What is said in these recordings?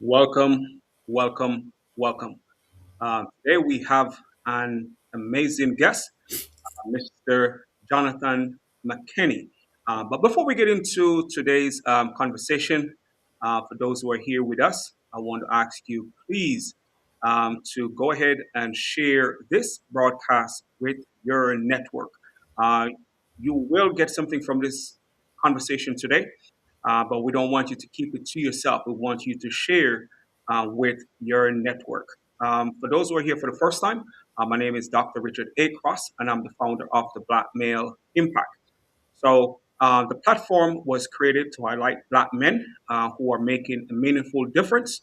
Welcome, welcome, welcome. Today we have an amazing guest, Mr. Jonathan McKinney. But before we get into today's conversation, for those who are here with us, I want to ask you please to go ahead and share this broadcast with your network. Uh, you will get something from this conversation today, but we don't want you to keep it to yourself. We want you to share with your network. For those who are here for the first time, my name is Dr. Richard A. Cross, and I'm the founder of the Black Male Impact. So the platform was created to highlight Black men who are making a meaningful difference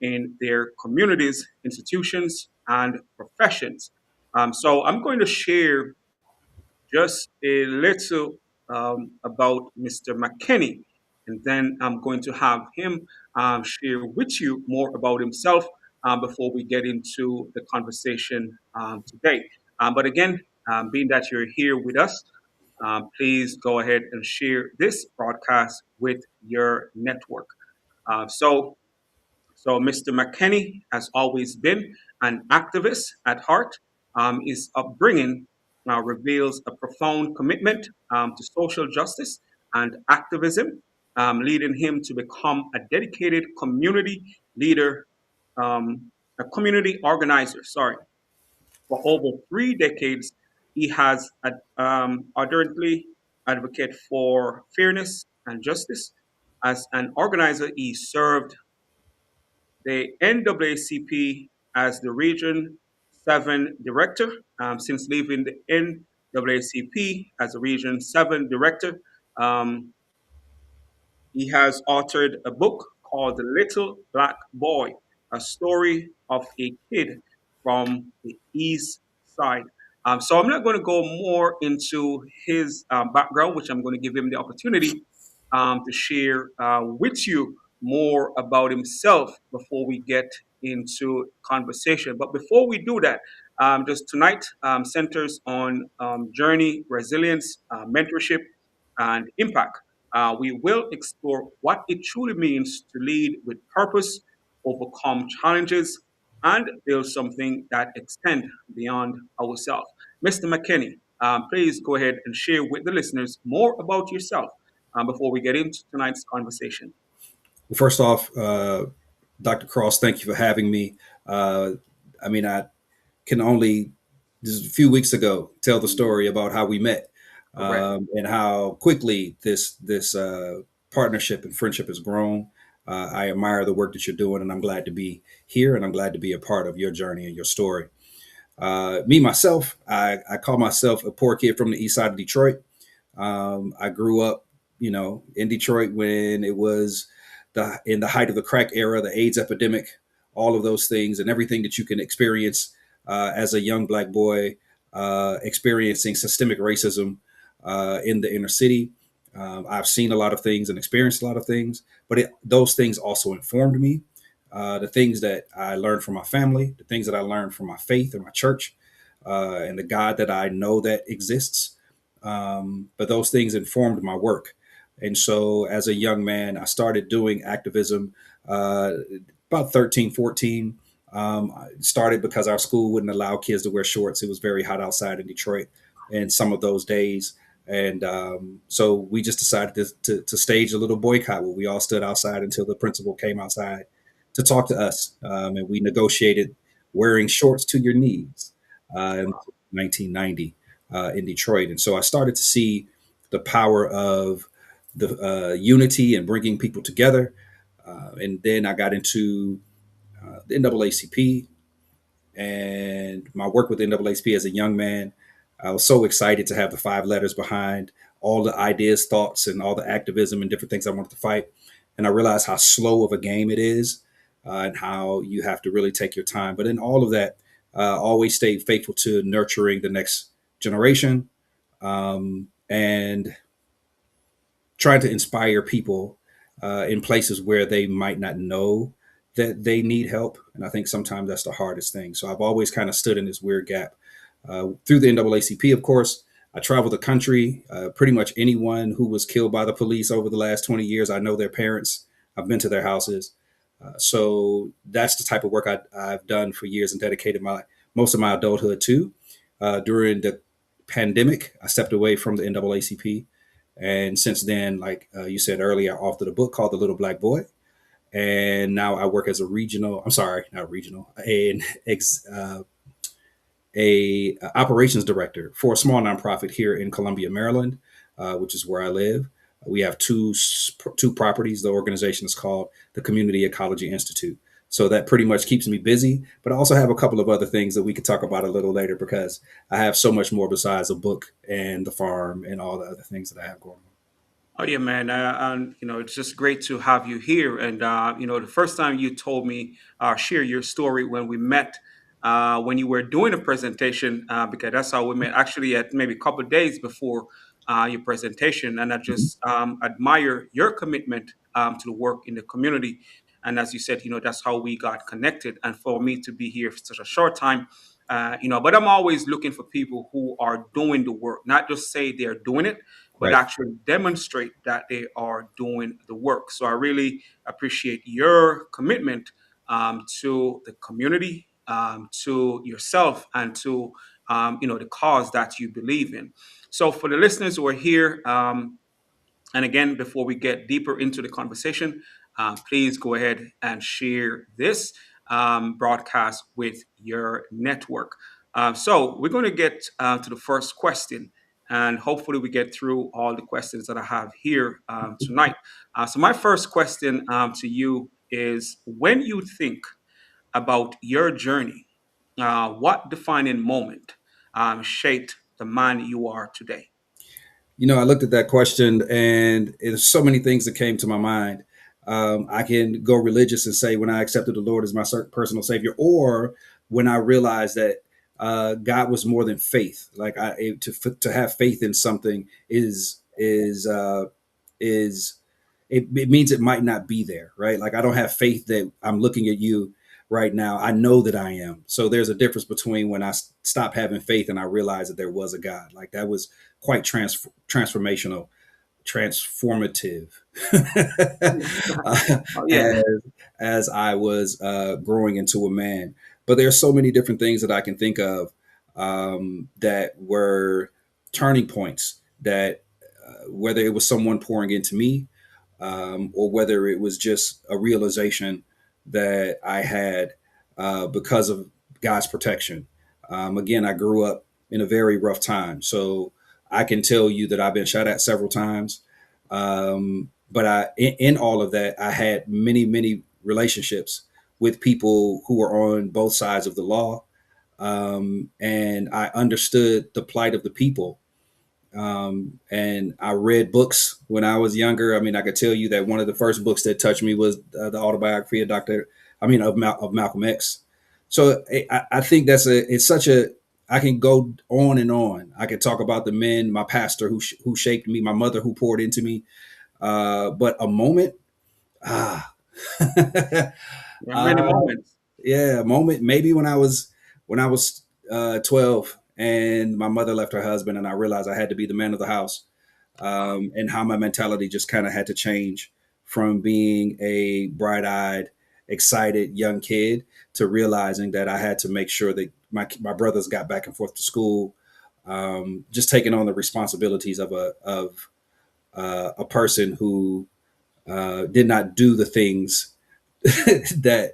in their communities, institutions, and professions. So I'm going to share just a little about Mr. McKinney, and then I'm going to have him share with you more about himself before we get into the conversation today. But again, being that you're here with us, please go ahead and share this broadcast with your network. So Mr. McKinney has always been an activist at heart. His upbringing reveals a profound commitment to social justice and activism, leading him to become a dedicated community leader, a community organizer, sorry. For over 3 decades, he has ardently advocated for fairness and justice. As an organizer, he served the NAACP as the Region 7 Director. Since leaving the NAACP as a Region 7 Director, um, he has authored a book called The Little Black Boy, a story of a kid from the East Side. So I'm not going to go more into his background, which I'm going to give him the opportunity to share with you more about himself before we get into conversation. But before we do that, just tonight centers on journey, resilience, mentorship, and impact. We will explore what it truly means to lead with purpose, overcome challenges, and build something that extends beyond ourselves. Mr. McKinney, please go ahead and share with the listeners more about yourself before we get into tonight's conversation. Well, first off, Dr. Cross, thank you for having me. Uh, I can only just a few weeks ago tell the story about how we met Correct. and how quickly this partnership and friendship has grown. I admire the work that you're doing, and I'm glad to be here, and I'm glad to be a part of your journey and your story. Me myself, I call myself a poor kid from the east side of Detroit. I grew up, in Detroit when it was in the height of the crack era, the AIDS epidemic, all of those things, and everything that you can experience as a young black boy experiencing systemic racism in the inner city. I've seen a lot of things and experienced a lot of things, but those things also informed me. The things that I learned from my family, the things that I learned from my faith and my church, and the God that I know that exists. But those things informed my work. And so as a young man, I started doing activism about 13, 14. I started because our school wouldn't allow kids to wear shorts. It was very hot outside in Detroit and some of those days. And so we just decided to stage a little boycott where we all stood outside until the principal came outside to talk to us. And we negotiated wearing shorts to your knees in 1990 in Detroit. And so I started to see the power of the unity and bringing people together. And then I got into the NAACP and my work with the NAACP as a young man. I was so excited to have the five letters behind all the ideas, thoughts, and all the activism and different things I wanted to fight. And I realized how slow of a game it is and how you have to really take your time. But in all of that, always stayed faithful to nurturing the next generation and trying to inspire people in places where they might not know that they need help. And I think sometimes that's the hardest thing. So I've always kind of stood in this weird gap. Through the NAACP, of course, I traveled the country. Pretty much anyone who was killed by the police over the last 20 years, I know their parents. I've been to their houses. So that's the type of work I've done for years and dedicated my most of my adulthood to. During the pandemic, I stepped away from the NAACP, and since then, like you said earlier, I authored a book called The Little Black Boy, and now I work as a regional. I'm sorry, not regional, a operations director for a small nonprofit here in Columbia, Maryland, which is where I live. We have two properties. The organization is called the Community Ecology Institute. So that pretty much keeps me busy. But I also have a couple of other things that we could talk about a little later because I have so much more besides a book and the farm and all the other things that I have going on. Oh yeah, man, and it's just great to have you here. And the first time you told me share your story when we met, when you were doing a presentation, because that's how we met. Actually, at maybe a couple of days before your presentation, and I Mhm. just admire your commitment to the work in the community. And as you said, that's how we got connected. And for me to be here for such a short time, but I'm always looking for people who are doing the work, not just say they're doing it but Right. actually demonstrate that they are doing the work. So I really appreciate your commitment to the community, to yourself, and to the cause that you believe in. So for the listeners who are here, and again, before we get deeper into the conversation, please go ahead and share this broadcast with your network. So we're going to get to the first question, and hopefully we get through all the questions that I have here tonight. So my first question to you is: when you think about your journey, what defining moment shaped the man you are today? I looked at that question and there's so many things that came to my mind. I can go religious and say when I accepted the Lord as my personal Savior, or when I realized that God was more than faith. Like to have faith in something is it means it might not be there, right? Like I don't have faith that I'm looking at you right now. I know that I am. So there's a difference between when I stopped having faith and I realized that there was a God. Like that was quite transformational, transformative uh, Oh yeah. as as I was growing into a man. But there's so many different things that I can think of that were turning points. That whether it was someone pouring into me, or whether it was just a realization that I had because of God's protection. Again, I grew up in a very rough time, so I can tell you that I've been shot at several times. But in all of that, I had many, many relationships with people who were on both sides of the law, and I understood the plight of the people, and I read books when I was younger. I mean, I could tell you that one of the first books that touched me was the autobiography of of Malcolm X. So I think it's such a, I can go on and on. I could talk about the men, my pastor who shaped me, my mother who poured into me. But a moment, ah, There are many uh, moments. yeah, a moment. Maybe when I was 12 and my mother left her husband, and I realized I had to be the man of the house, and how my mentality just kind of had to change from being a bright-eyed, excited young kid to realizing that I had to make sure that my brothers got back and forth to school. Just taking on the responsibilities of a person who did not do the things that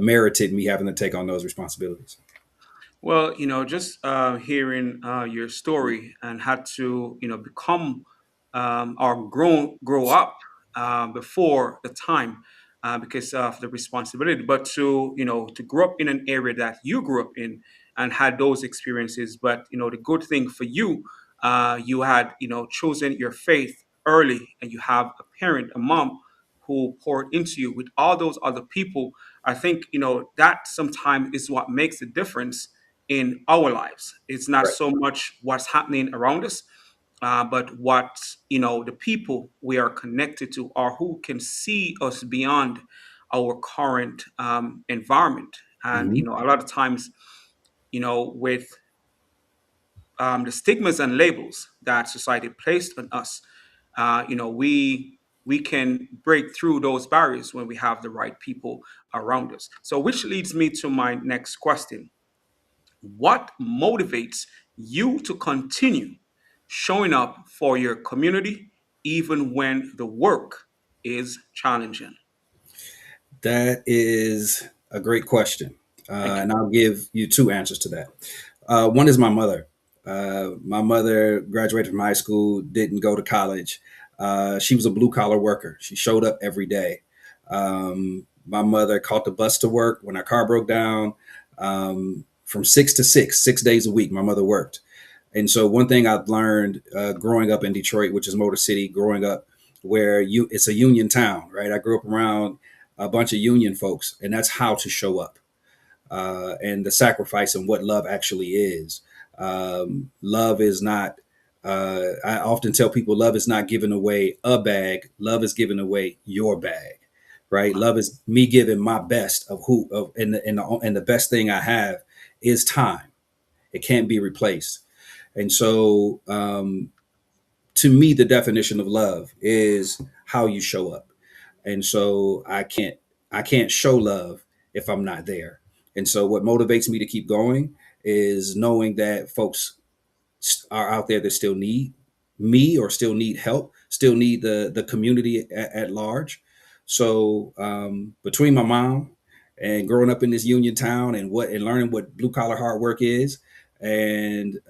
merited me having to take on those responsibilities. Well, just hearing your story and had to, become or grow up before the time because of the responsibility, but to grow up in an area that you grew up in and had those experiences. But the good thing for you, you had chosen your faith early, and you have a parent, a mom who poured into you. With all those other people, I think that sometimes is what makes the difference in our lives. It's not Right. so much what's happening around us, but what the people we are connected to, or who can see us beyond our current environment. And Hmm. a lot of times, with the stigmas and labels that society placed on us, we we can break through those barriers when we have the right people around us. So, which leads me to my next question. What motivates you to continue showing up for your community even when the work is challenging? That is a great question. Thank you. And I'll give you two answers to that. One is my mother. My mother graduated from high school, didn't go to college. She was a blue collar worker. She showed up every day. My mother caught the bus to work when our car broke down. From 6 to 6, 6 days a week, my mother worked. And so one thing I've learned growing up in Detroit, which is Motor City, growing up where it's a union town, right? I grew up around a bunch of union folks, and that's how to show up and the sacrifice and what love actually is. Love is not. I often tell people, love is not giving away a bag. Love is giving away your bag, right? Love is me giving my best of who of and the best thing I have is time. It can't be replaced. And so, to me, the definition of love is how you show up. And so I can't show love if I'm not there. And so what motivates me to keep going is knowing that folks are out there that still need me or still need help, still need the community at large. So between my mom and growing up in this union town and learning what blue collar hard work is, and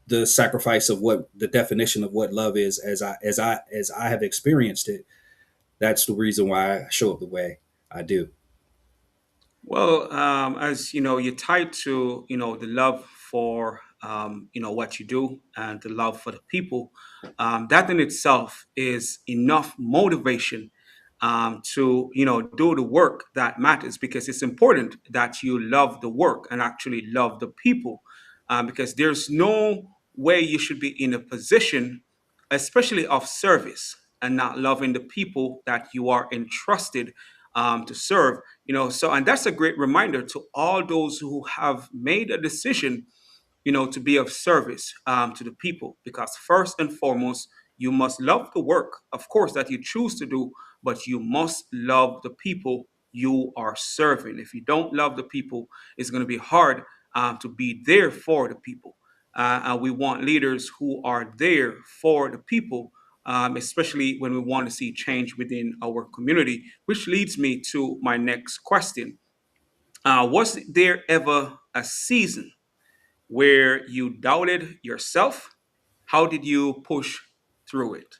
the sacrifice of what the definition of what love is as I have experienced it, that's the reason why I show up the way I do. Well, as you know, you're tied to the love for what you do and the love for the people. That in itself is enough motivation to do the work that matters, because it's important that you love the work and actually love the people, because there's no way you should be in a position, especially of service, and not loving the people that you are entrusted to serve. So, and that's a great reminder to all those who have made a decision to be of service to the people, because first and foremost, you must love the work, of course, that you choose to do, but you must love the people you are serving. If you don't love the people, it's going to be hard to be there for the people. And we want leaders who are there for the people, especially when we want to see change within our community, which leads me to my next question. Was there ever a season where you doubted yourself? How did you push through it?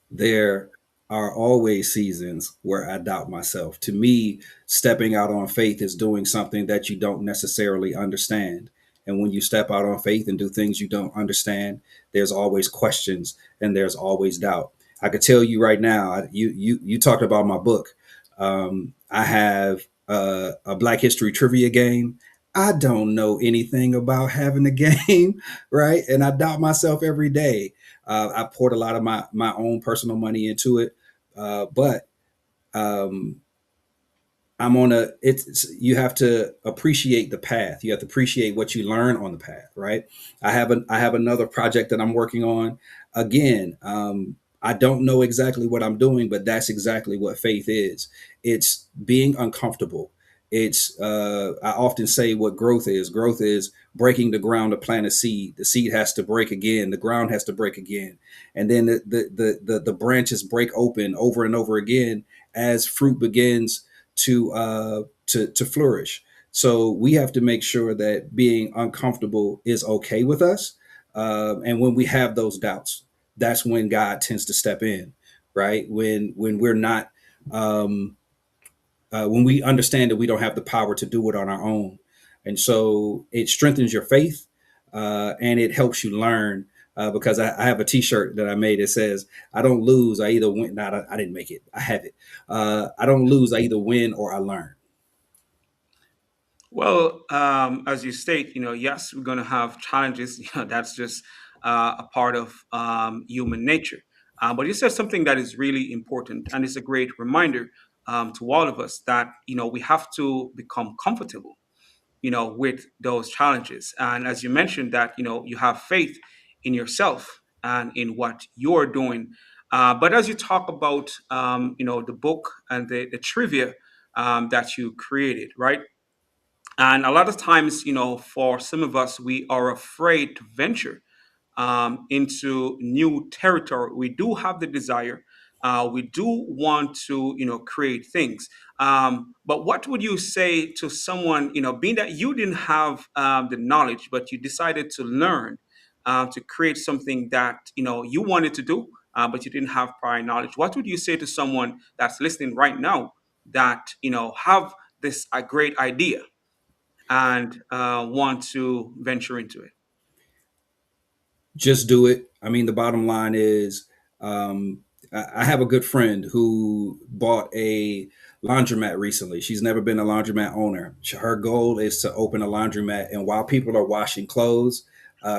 There are always seasons where I doubt myself. To me, stepping out on faith is doing something that you don't necessarily understand. And when you step out on faith and do things you don't understand, there's always questions and there's always doubt. I could tell you right now, you talked about my book. I have a Black History trivia game. I don't know anything about having a game, right? And I doubt myself every day. I poured a lot of my own personal money into it, but um, I'm on a. It's you have to appreciate the path. You have to appreciate what you learn on the path, right? I have another project that I'm working on. Again, I don't know exactly what I'm doing, but that's exactly what faith is. It's being uncomfortable. It's I often say what growth is. Growth is breaking the ground to plant a seed. The seed has to break again. The ground has to break again, and then the branches break open over and over again as fruit begins to flourish. So we have to make sure that being uncomfortable is okay with us. And when we have those doubts, that's when God tends to step in, right? When we're not when we understand that we don't have the power to do it on our own. And so it strengthens your faith and it helps you learn. Because I have a T-shirt that I made that says, "I don't lose. I either win." Not I didn't make it. I have it. I don't lose. I either win or I learn. Well, as you state, yes, we're going to have challenges. That's just a part of human nature. But you said something that is really important, and it's a great reminder to all of us that we have to become comfortable with those challenges. And as you mentioned, that you have faith in yourself and in what you're doing, But as you talk about, the book and the trivia that you created, right? And a lot of times, for some of us, we are afraid to venture into new territory. We do have the desire. We do want to, create things. But what would you say to someone, being that you didn't have the knowledge, but you decided to learn to create something that, you wanted to do, but you didn't have prior knowledge? What would you say to someone that's listening right now that, have this a great idea and want to venture into it? Just do it. I mean, the bottom line is, um, I have a good friend who bought a laundromat recently. She's never been a laundromat owner. Her goal is to open a laundromat, and while people are washing clothes,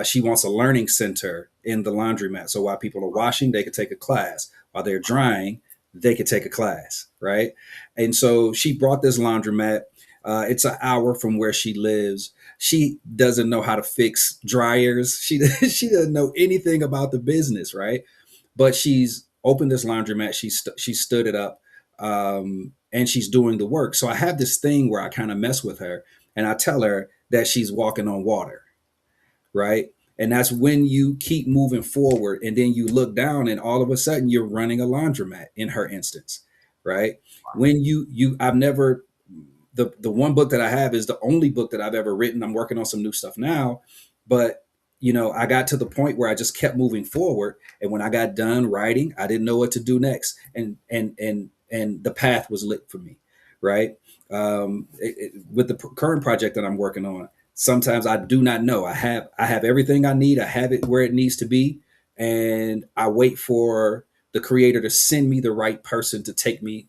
she wants a learning center in the laundromat. So while people are washing, they could take a class. While they're drying, they could take a class, right? And so she brought this laundromat. It's an hour from where she lives. She doesn't know how to fix dryers. She doesn't know anything about the business, right? But she's opened this laundromat. She stood it up, and she's doing the work. So I have this thing where I kind of mess with her, and I tell her that she's walking on water, right? And that's when you keep moving forward, and then you look down, and all of a sudden you're running a laundromat. In her instance, right? When I've never, the one book that I have is the only book that I've ever written. I'm working on some new stuff now, but I got to the point where I just kept moving forward, and when I got done writing, I didn't know what to do next, and the path was lit for me, right? With the current project that I'm working on, sometimes I do not know. I have everything I need. I have it where it needs to be, and I wait for the creator to send me the right person to take me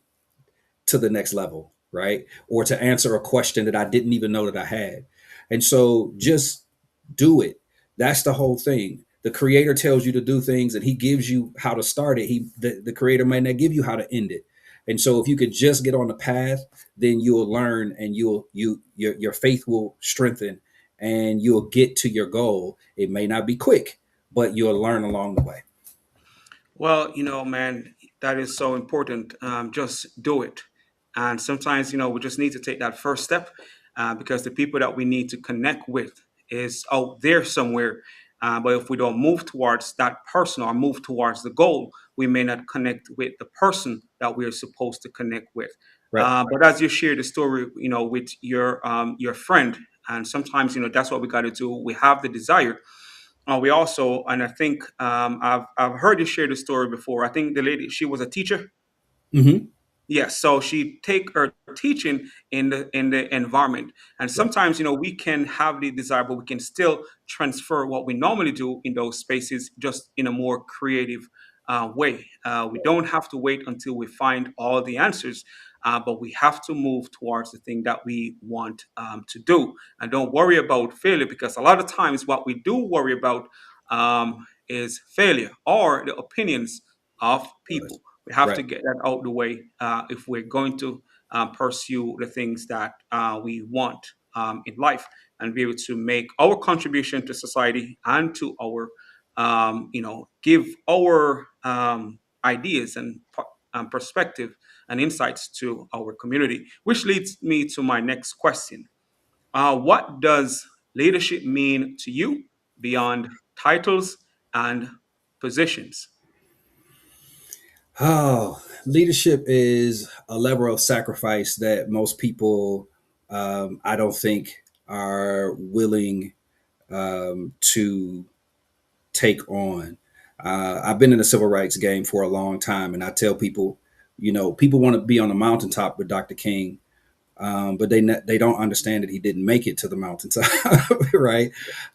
to the next level, right? Or to answer a question that I didn't even know that I had. And so just do it. That's the whole thing. The creator tells you to do things and he gives you how to start it. The creator may not give you how to end it. And so if you could just get on the path, then you'll learn, and your faith will strengthen, and you'll get to your goal. It may not be quick, but you'll learn along the way. Well, man, that is so important. Just do it. And sometimes, we just need to take that first step because the people that we need to connect with is out there somewhere. But if we don't move towards that person or move towards the goal, we may not connect with the person that we are supposed to connect with. Right. But as you share the story, with your friend, and sometimes, that's what we got to do. We have the desire, we also, and I think I've heard you share the story before. I think the lady, she was a teacher. Mm-hmm. Yes, so she take her teaching in the environment, and Right. sometimes we can have the desire, but we can still transfer what we normally do in those spaces just in a more creative way. We don't have to wait until we find all the answers, but we have to move towards the thing that we want to do, and don't worry about failure because a lot of times what we do worry about is failure or the opinions of people. We have Right. to get that out of the way if we're going to pursue the things that we want in life and be able to make our contribution to society and to our, give our ideas and perspective and insights to our community. Which leads me to my next question. What does leadership mean to you beyond titles and positions? Oh, leadership is a level of sacrifice that most people, I don't think, are willing to take on. I've been in the civil rights game for a long time, and I tell people, people want to be on the mountaintop with Dr. King, but they don't understand that he didn't make it to the mountaintop, right?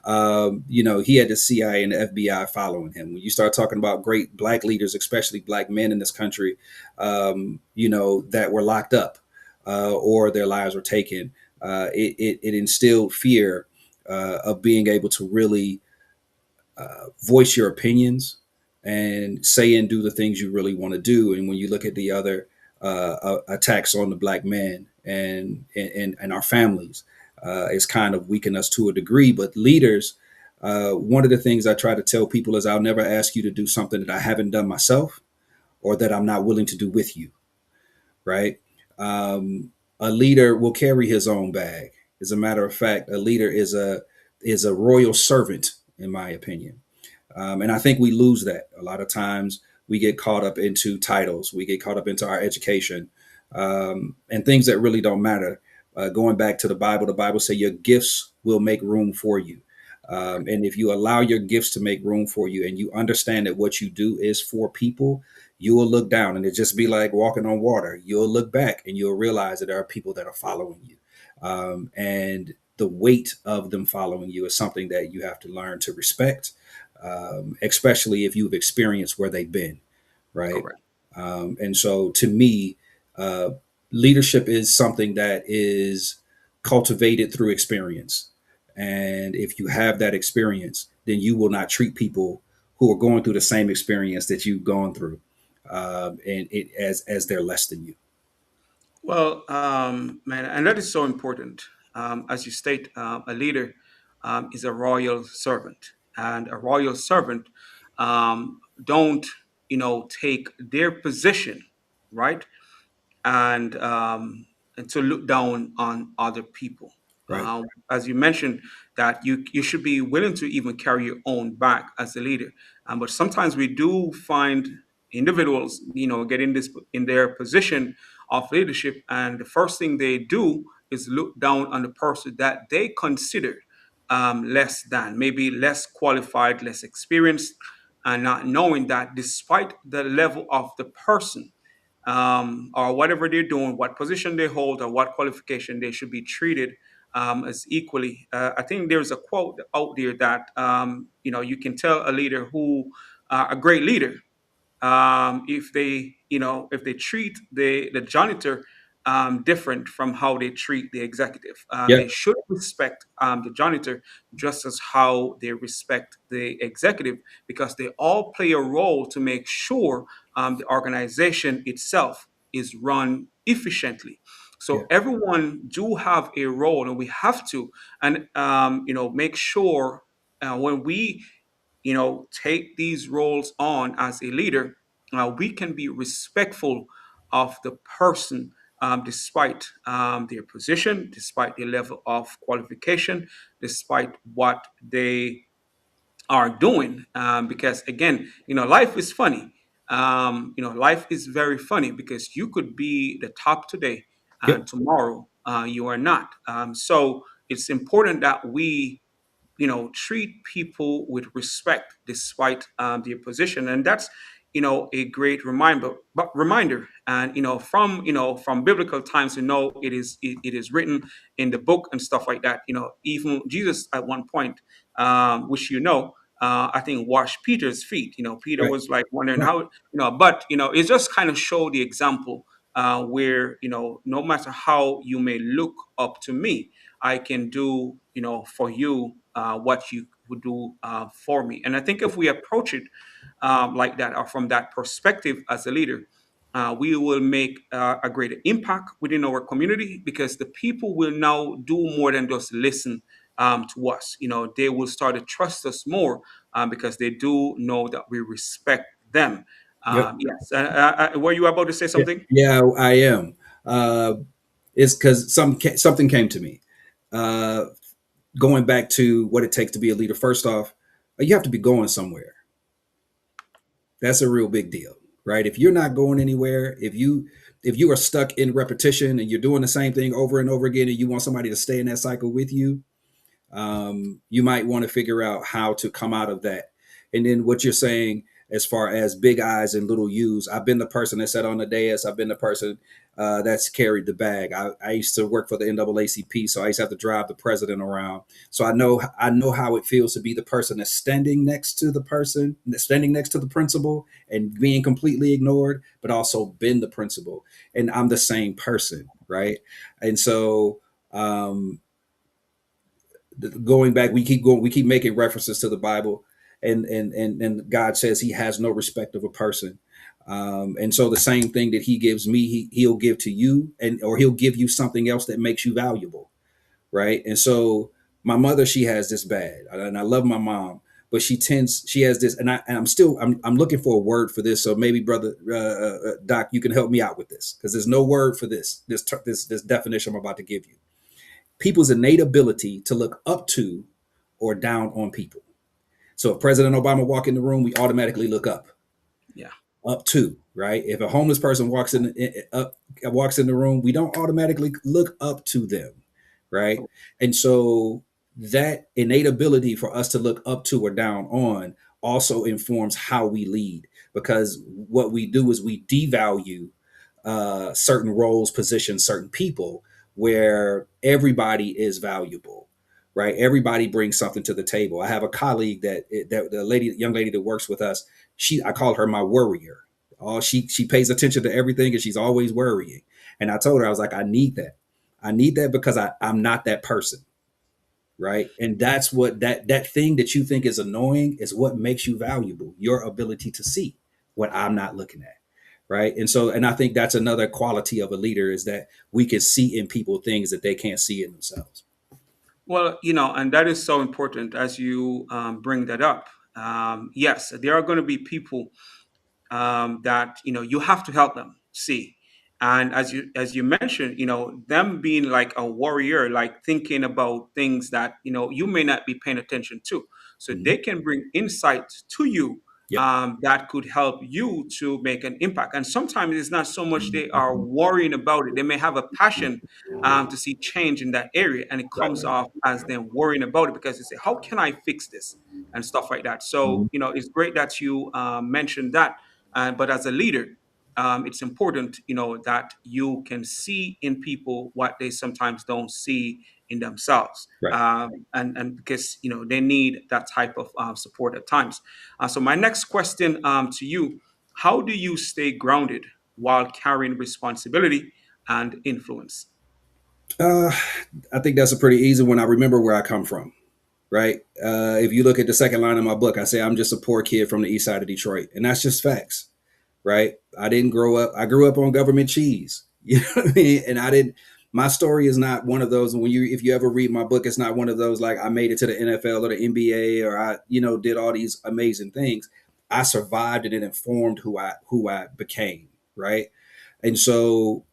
He had the CIA and the FBI following him. When you start talking about great black leaders, especially black men in this country, that were locked up or their lives were taken, it instilled fear of being able to really voice your opinions and say and do the things you really want to do. And when you look at the other attacks on the black man and our families, it's kind of weakened us to a degree. But leaders, one of the things I try to tell people is I'll never ask you to do something that I haven't done myself. or that I'm not willing to do with you, right? A leader will carry his own bag. As a matter of fact, a leader is a royal servant, in my opinion. And I think we lose that a lot of times. We get caught up into titles, we get caught up into our education, and things that really don't matter. Going back to the Bible says your gifts will make room for you. And if you allow your gifts to make room for you and you understand that what you do is for people, you will look down and it just be like walking on water. You'll look back and you'll realize that there are people that are following you. And the weight of them following you is something that you have to learn to respect, especially if you've experienced where they've been, right? Correct. And so to me, uh, leadership is something that is cultivated through experience. And if you have that experience, then you will not treat people who are going through the same experience that you've gone through, and it as they're less than you. Well, man, and that is so important. As you state, a leader is a royal servant, and a royal servant don't, take their position, right? and and to look down on other people. Right. As you mentioned, that you should be willing to even carry your own back as a leader. But sometimes we do find individuals, get in this in their position of leadership, and the first thing they do is look down on the person that they consider less than, maybe less qualified, less experienced, and not knowing that despite the level of the person, or whatever they're doing, what position they hold, or what qualification, they should be treated as equally. I think there's a quote out there that you can tell a leader who a great leader, if they if they treat the janitor different from how they treat the executive. They Yep. should respect the janitor just as how they respect the executive, because they all play a role to make sure the organization itself is run efficiently. Yeah. So everyone do have a role, and we have to, and make sure when we take these roles on as a leader, we can be respectful of the person, despite their position, despite their level of qualification, despite what they are doing. Because again, life is funny. Life is very funny because you could be the top today and Yep. tomorrow you are not. So it's important that we treat people with respect despite their position, and that's a great reminder. And from biblical times, it is written in the book and stuff like that. Even Jesus at one point, which I think washed Peter's feet. Peter Right. was like wondering Right. how, but it just kind of showed the example, where no matter how you may look up to me, I can do, for you what you would do for me. And I think if we approach it like that, or from that perspective as a leader, we will make a greater impact within our community, because the people will now do more than just listen to us. They will start to trust us more, because they do know that we respect them. Yep. Yes. Were you about to say Yeah. something? Yeah, I am. Uh, it's because something came to me. Uh, Going back to what it takes to be a leader. First off, you have to be going somewhere. That's a real big deal, right? If you're not going anywhere, if you are stuck in repetition and you're doing the same thing over and over again, and you want somebody to stay in that cycle with you, you might want to figure out how to come out of that. And then what you're saying, as far as big eyes and little U's, I've been the person that sat on the dais. I've been the person that's carried the bag. I used to work for the NAACP, so I used to have to drive the president around. So I know how it feels to be the person that's standing next to the person, standing next to the principal, and being completely ignored, but also been the principal. And I'm the same person, right? And so going back, we keep making references to the Bible, and God says He has no respect of a person. And so the same thing that He gives me, He'll give to you, and or He'll give you something else that makes you valuable, right? And so my mother, she has this bad, and I love my mom, but she has this, and I'm looking for a word for this. So maybe brother Doc, you can help me out with this, because there's no word for this definition I'm about to give you. People's innate ability to look up to or down on people. So if President Obama walk in the room, we automatically look Yeah. up to, right? If a homeless person walks in the room, we don't automatically look up to them, right? And so that innate ability for us to look up to or down on also informs how we lead, because what we do is we devalue certain roles, positions, certain people, where everybody is valuable, right? Everybody brings something to the table. I have a colleague that the young lady that works with us. I call her my worrier. She pays attention to everything, and she's always worrying. And I told her, I was like, I need that. I need that because I'm not that person, right? And that's what that thing that you think is annoying is what makes you valuable. Your ability to see what I'm not looking at, right? And I think that's another quality of a leader, is that we can see in people things that they can't see in themselves. Well, and that is so important as you bring that up. Yes, there are going to be people that you have to help them see, and as you mentioned, them being like a warrior, like thinking about things that you may not be paying attention to, so Mhm. they can bring insight to you Yep. that could help you to make an impact. And sometimes it's not so much they are worrying about it, they may have a passion to see change in that area, and it comes Right. off as them worrying about it because they say, how can I fix this and stuff like that. So Mhm. it's great that you mentioned that. But as a leader, it's important, that you can see in people what they sometimes don't see in themselves, Right. and because they need that type of support at times. So my next question to you: how do you stay grounded while carrying responsibility and influence? Uh, I think that's a pretty easy one. I remember where I come from, right? If you look at the second line of my book, I say I'm just a poor kid from the east side of Detroit, and that's just facts, right? I didn't grow up. I grew up on government cheese, you know what I mean? And I didn't. My story is not one of those. If you ever read my book, it's not one of those like I made it to the NFL or the NBA, or I, did all these amazing things. I survived, and it informed who I became, right? And so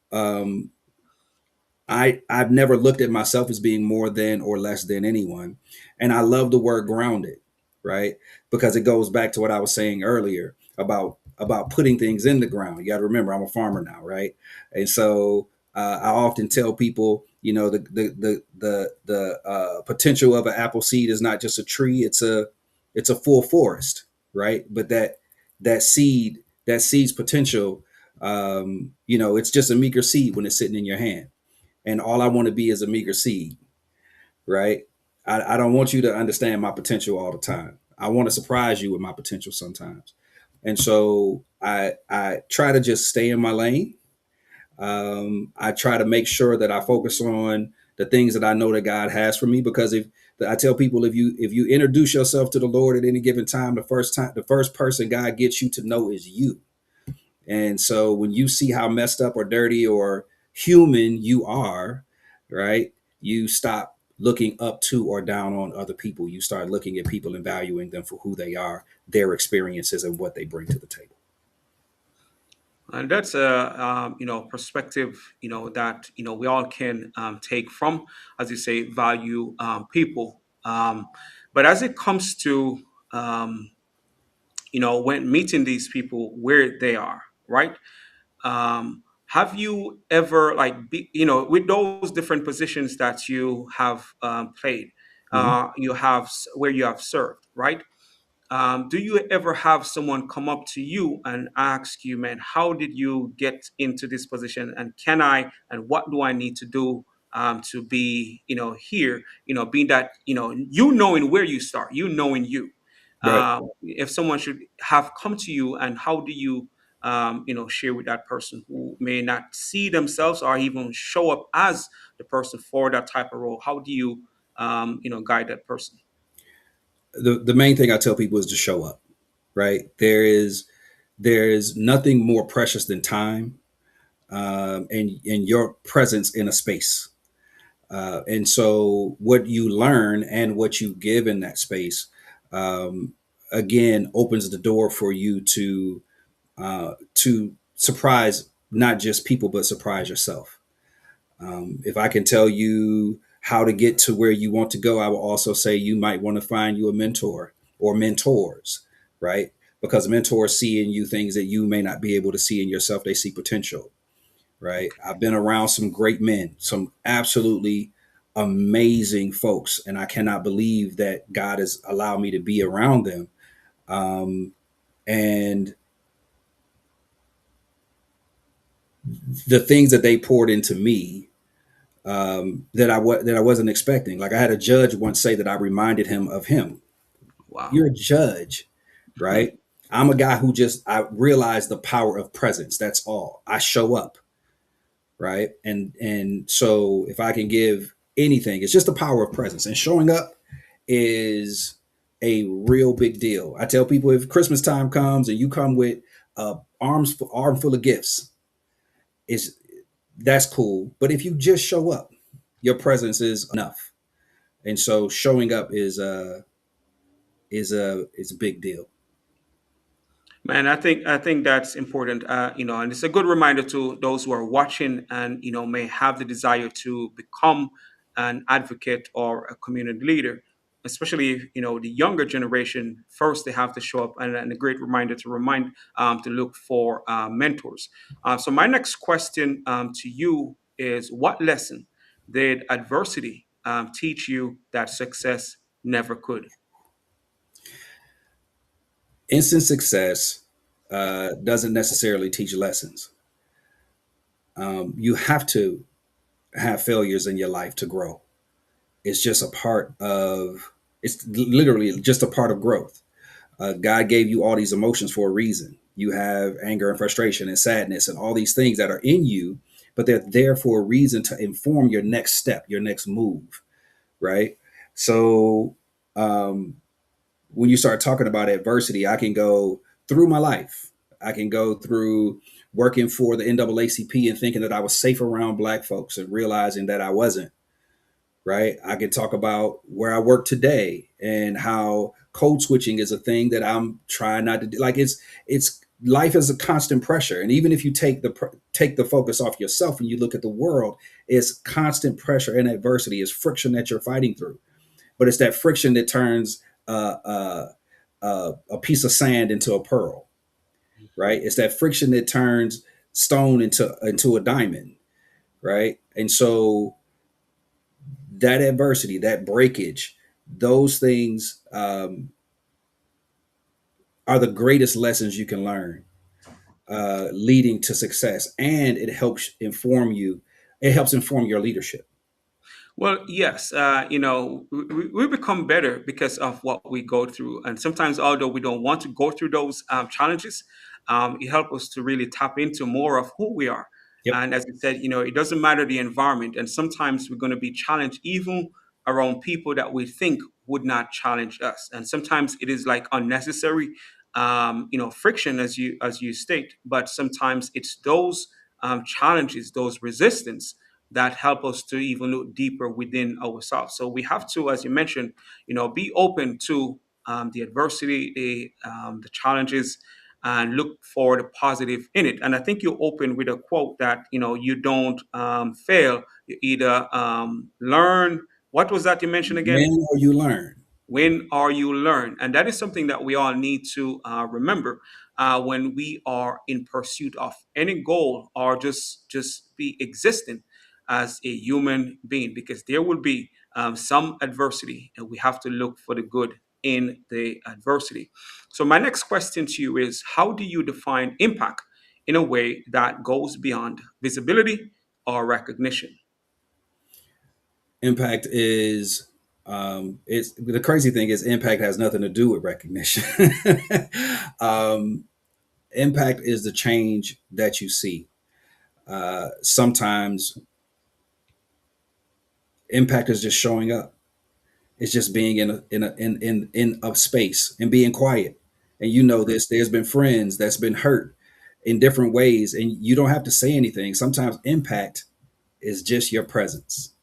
I've never looked at myself as being more than or less than anyone. And I love the word grounded, right? Because it goes back to what I was saying earlier about putting things in the ground. You got to remember, I'm a farmer now, right? And so I often tell people, the potential of an apple seed is not just a tree; it's a full forest, right? But that seed's potential, it's just a meager seed when it's sitting in your hand, and all I want to be is a meager seed, right? I don't want you to understand my potential all the time. I want to surprise you with my potential sometimes. And so I try to just stay in my lane. I try to make sure that I focus on the things that I know that God has for me. Because if I tell people, if you introduce yourself to the Lord at any given time, the first person God gets you to know is you. And so when you see how messed up or dirty or human you are, right, you stop looking up to or down on other people. You start looking at people and valuing them for who they are, their experiences, and what they bring to the table. And that's a perspective that we all can take from, as you say, value people. But as it comes to when meeting these people where they are, right? Have you ever with those different positions that you have played, Mhm. where you have served, right? Do you ever have someone come up to you and ask you, man, how did you get into this position? And and what do I need to do to be, here, being that, knowing where you start, knowing you. Right. If someone should have come to you, and how do you, share with that person who may not see themselves or even show up as the person for that type of role? How do you, guide that person? The main thing I tell people is to show up, right? There is nothing more precious than time, and your presence in a space. And so what you learn and what you give in that space um, again opens the door for you to surprise not just people but surprise yourself. If I can tell you how to get to where you want to go, I will also say you might want to find you a mentor or mentors, right? Because mentors see in you things that you may not be able to see in yourself. They see potential, right? I've been around some great men, some absolutely amazing folks, and I cannot believe that God has allowed me to be around them. And the things that they poured into me, that I wasn't expecting. Like I had a judge once say that I reminded him of him. Wow. You're a judge, right? I'm a guy who just I realize the power of presence. That's all. I show up, right? And so if I can give anything, it's just the power of presence. And showing up is a real big deal. I tell people if Christmas time comes and you come with arm full of gifts, it's that's cool. But if you just show up, your presence is enough. And so showing up is a big deal. Man, I think that's important. And it's a good reminder to those who are watching and may have the desire to become an advocate or a community leader, especially if the younger generation. First, they have to show up, and a great reminder to remind to look for mentors. So my next question to you is: what lesson did adversity teach you that success never could? Instant success doesn't necessarily teach lessons. You have to have failures in your life to grow. It's just a part of. It's literally just a part of growth. God gave you all these emotions for a reason. You have anger and frustration and sadness and all these things that are in you, but they're there for a reason to inform your next step, your next move, right? So um, when you start talking about adversity, I can go through my life. I can go through working for the NAACP and thinking that I was safe around Black folks and realizing that I wasn't, right? I can talk about where I work today and how code switching is a thing that I'm trying not to do. Like it's life is a constant pressure, and even if you take the focus off yourself and you look at the world, it's constant pressure and adversity, is friction that you're fighting through. But it's that friction that turns a piece of sand into a pearl, right? It's that friction that turns stone into a diamond, right? And so that adversity, that breakage, those things are the greatest lessons you can learn, leading to success, and it helps inform you. It helps inform your leadership. Well, yes, we become better because of what we go through. And sometimes, although we don't want to go through those challenges, it helps us to really tap into more of who we are. Yep. And as you said, it doesn't matter the environment. And sometimes we're going to be challenged even around people that we think would not challenge us. And sometimes it is like unnecessary, friction, as you state. But sometimes it's those challenges, those resistance that help us to even look deeper within ourselves. So we have to, as you mentioned, be open to the adversity, the challenges, and look for the positive in it. And I think you open with a quote that you don't fail, you either learn. What was that you mentioned again? When or you learn. When are you learn? And that is something that we all need to remember when we are in pursuit of any goal or just be existing as a human being, because there will be some adversity and we have to look for the good in the adversity. So my next question to you is: how do you define impact in a way that goes beyond visibility or recognition? Impact is it's the crazy thing is impact has nothing to do with recognition. um, Impact is the change that you see. Sometimes impact is just showing up. It's just being in a space and being quiet. And you know this. There's been friends that's been hurt in different ways, and you don't have to say anything. Sometimes impact is just your presence,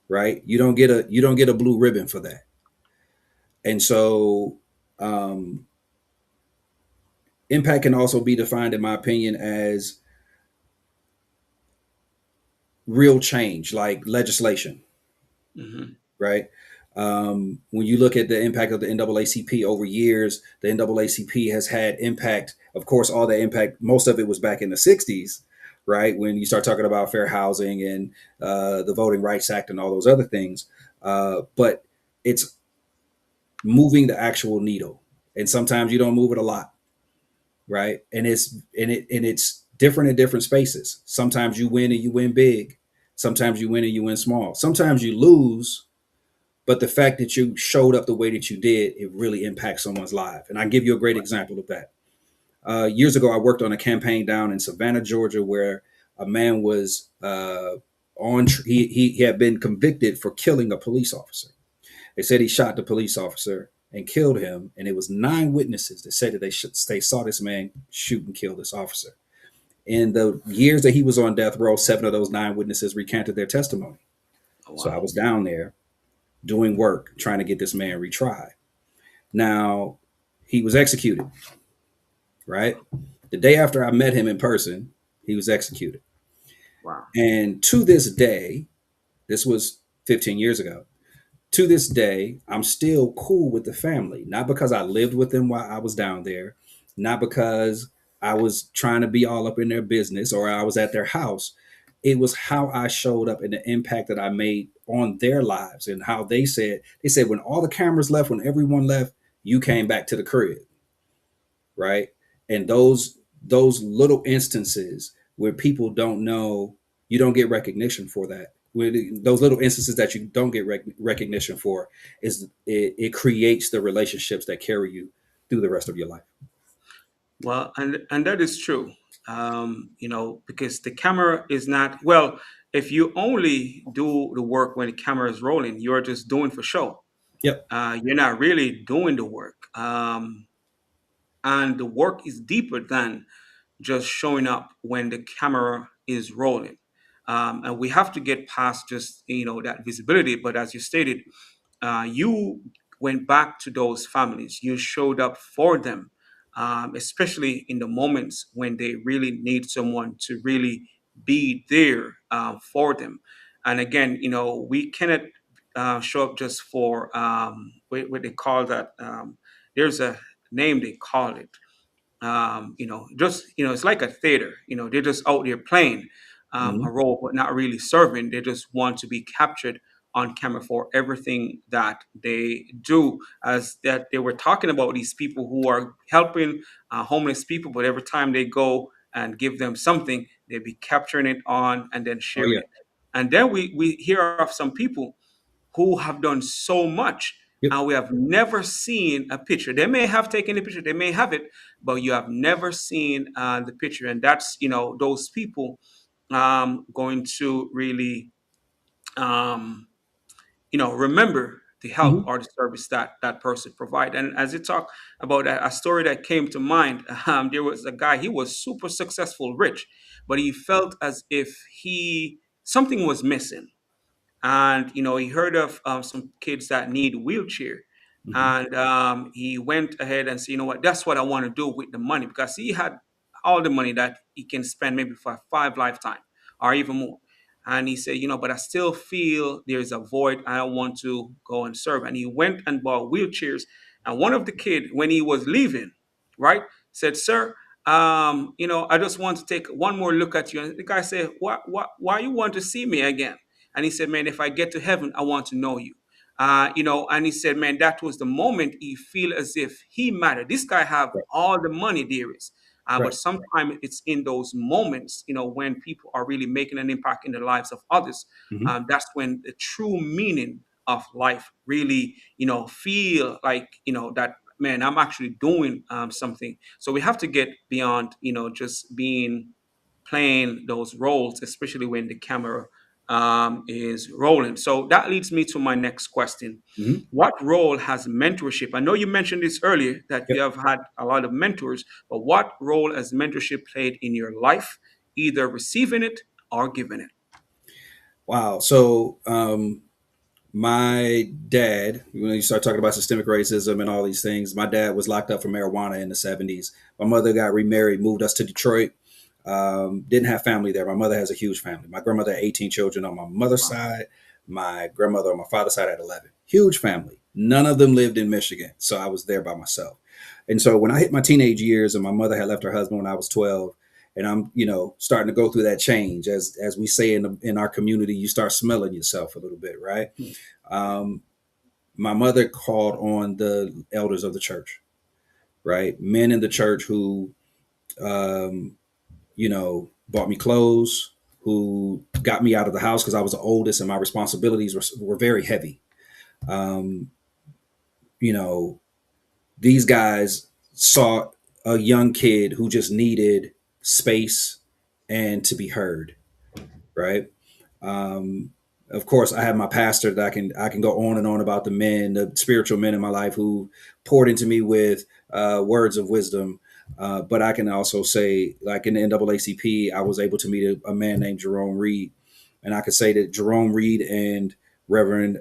right? You don't get a blue ribbon for that. And so Um, Impact can also be defined, in my opinion, as real change, like legislation, Hmm. right? When you look at the impact of the NAACP over years, the NAACP has had impact. Of course, all the impact, most of it was back in the 60s, right? When you start talking about fair housing and the Voting Rights Act and all those other things. But it's moving the actual needle. And sometimes you don't move it a lot, right? And it's different in different spaces. Sometimes you win and you win big. Sometimes you win and you win small. Sometimes you lose, but the fact that you showed up the way that you did, it really impacts someone's life. And I give you a great example of that. Years ago, I worked on a campaign down in Savannah, Georgia, where a man was he had been convicted for killing a police officer. They said he shot the police officer and killed him, and it was 9 witnesses that said that they saw this man shoot and kill this officer. In the years that he was on death row, 7 of those 9 witnesses recanted their testimony. Oh, So I wow. was down there doing work trying to get this man retried. Now he was executed, right? The day after I met him in person, he was executed. Wow. And to this day, this was 15 years ago, to this day, I'm still cool with the family. Not because I lived with them while I was down there, not because I was trying to be all up in their business or I was at their house. It was how I showed up and the impact that I made on their lives and how they said when all the cameras left, when everyone left, you came back to the crib, right? And those little instances where people don't know, you don't get recognition for that. Those little instances that you don't get recognition for it creates the relationships that carry you through the rest of your life. Well, and that is true. Because the camera is not well. If you only do the work when the camera is rolling, you're just doing for show. Yep. You're not really doing the work. And the work is deeper than just showing up when the camera is rolling. And we have to get past just that visibility. But as you stated, you went back to those families. You showed up for them, especially in the moments when they really need someone to really be there for them. And again, we cannot show up just for what they call that. There's a name they call it. Just it's like a theater. They're just out there playing a Hmm. role, but not really serving. They just want to be captured on camera for everything that they do. As that they were talking about these people who are helping homeless people, but every time they go and give them something, they be capturing it on and then Oh sharing yeah. it. And then we hear of some people who have done so much Yep. and we have never seen a picture. They may have taken the picture, they may have it, but you have never seen the picture. And that's, those people going to really, um, remember the help Hmm. or the service that that person provide. And as you talk about a story that came to mind, there was a guy, he was super successful, rich, but he felt as if something was missing. And he heard of some kids that need wheelchair, Hmm. and he went ahead and said, you know what, that's what I want to do with the money, because he had all the money that he can spend maybe for 5 lifetime or even more. And he said, but I still feel there's a void. I want to go and serve. And he went and bought wheelchairs. And one of the kid, when he was leaving, right, said, sir, I just want to take one more look at you. And the guy said, why you want to see me again? And he said, man, if I get to heaven, I want to know you. And he said, man, that was the moment he feel as if he mattered. This guy have Right. all the money there is. But Right. sometimes it's in those moments, when people are really making an impact in the lives of others. Hmm. That's when the true meaning of life really, feel like, that, man, I'm actually doing something. So we have to get beyond, just being playing those roles, especially when the camera is rolling. So that leads me to my next question. Hmm. What role has mentorship? I know you mentioned this earlier that you Yep. have had a lot of mentors, but what role has mentorship played in your life, either receiving it or giving it? Wow. So My dad, when you start talking about systemic racism and all these things, my dad was locked up for marijuana in the 70s. My mother got remarried, moved us to Detroit. Didn't have family there. My mother has a huge family. My grandmother had 18 children on my mother's Wow. side. My grandmother on my father's side had 11. Huge family. None of them lived in Michigan. So I was there by myself. And so when I hit my teenage years and my mother had left her husband when I was 12, and I'm, starting to go through that change, as we say in our community, you start smelling yourself a little bit, right? Hmm. um, my mother called on the elders of the church, right? Men in the church who, um, bought me clothes, who got me out of the house because I was the oldest and my responsibilities were very heavy. Um, you know, these guys saw a young kid who just needed space and to be heard, right? Um, of course, I have my pastor that I can go on and on about the men, the spiritual men in my life who poured into me with words of wisdom. But I can also say, like in the NAACP, I was able to meet a man named Jerome Reed, and I could say that Jerome Reed and Reverend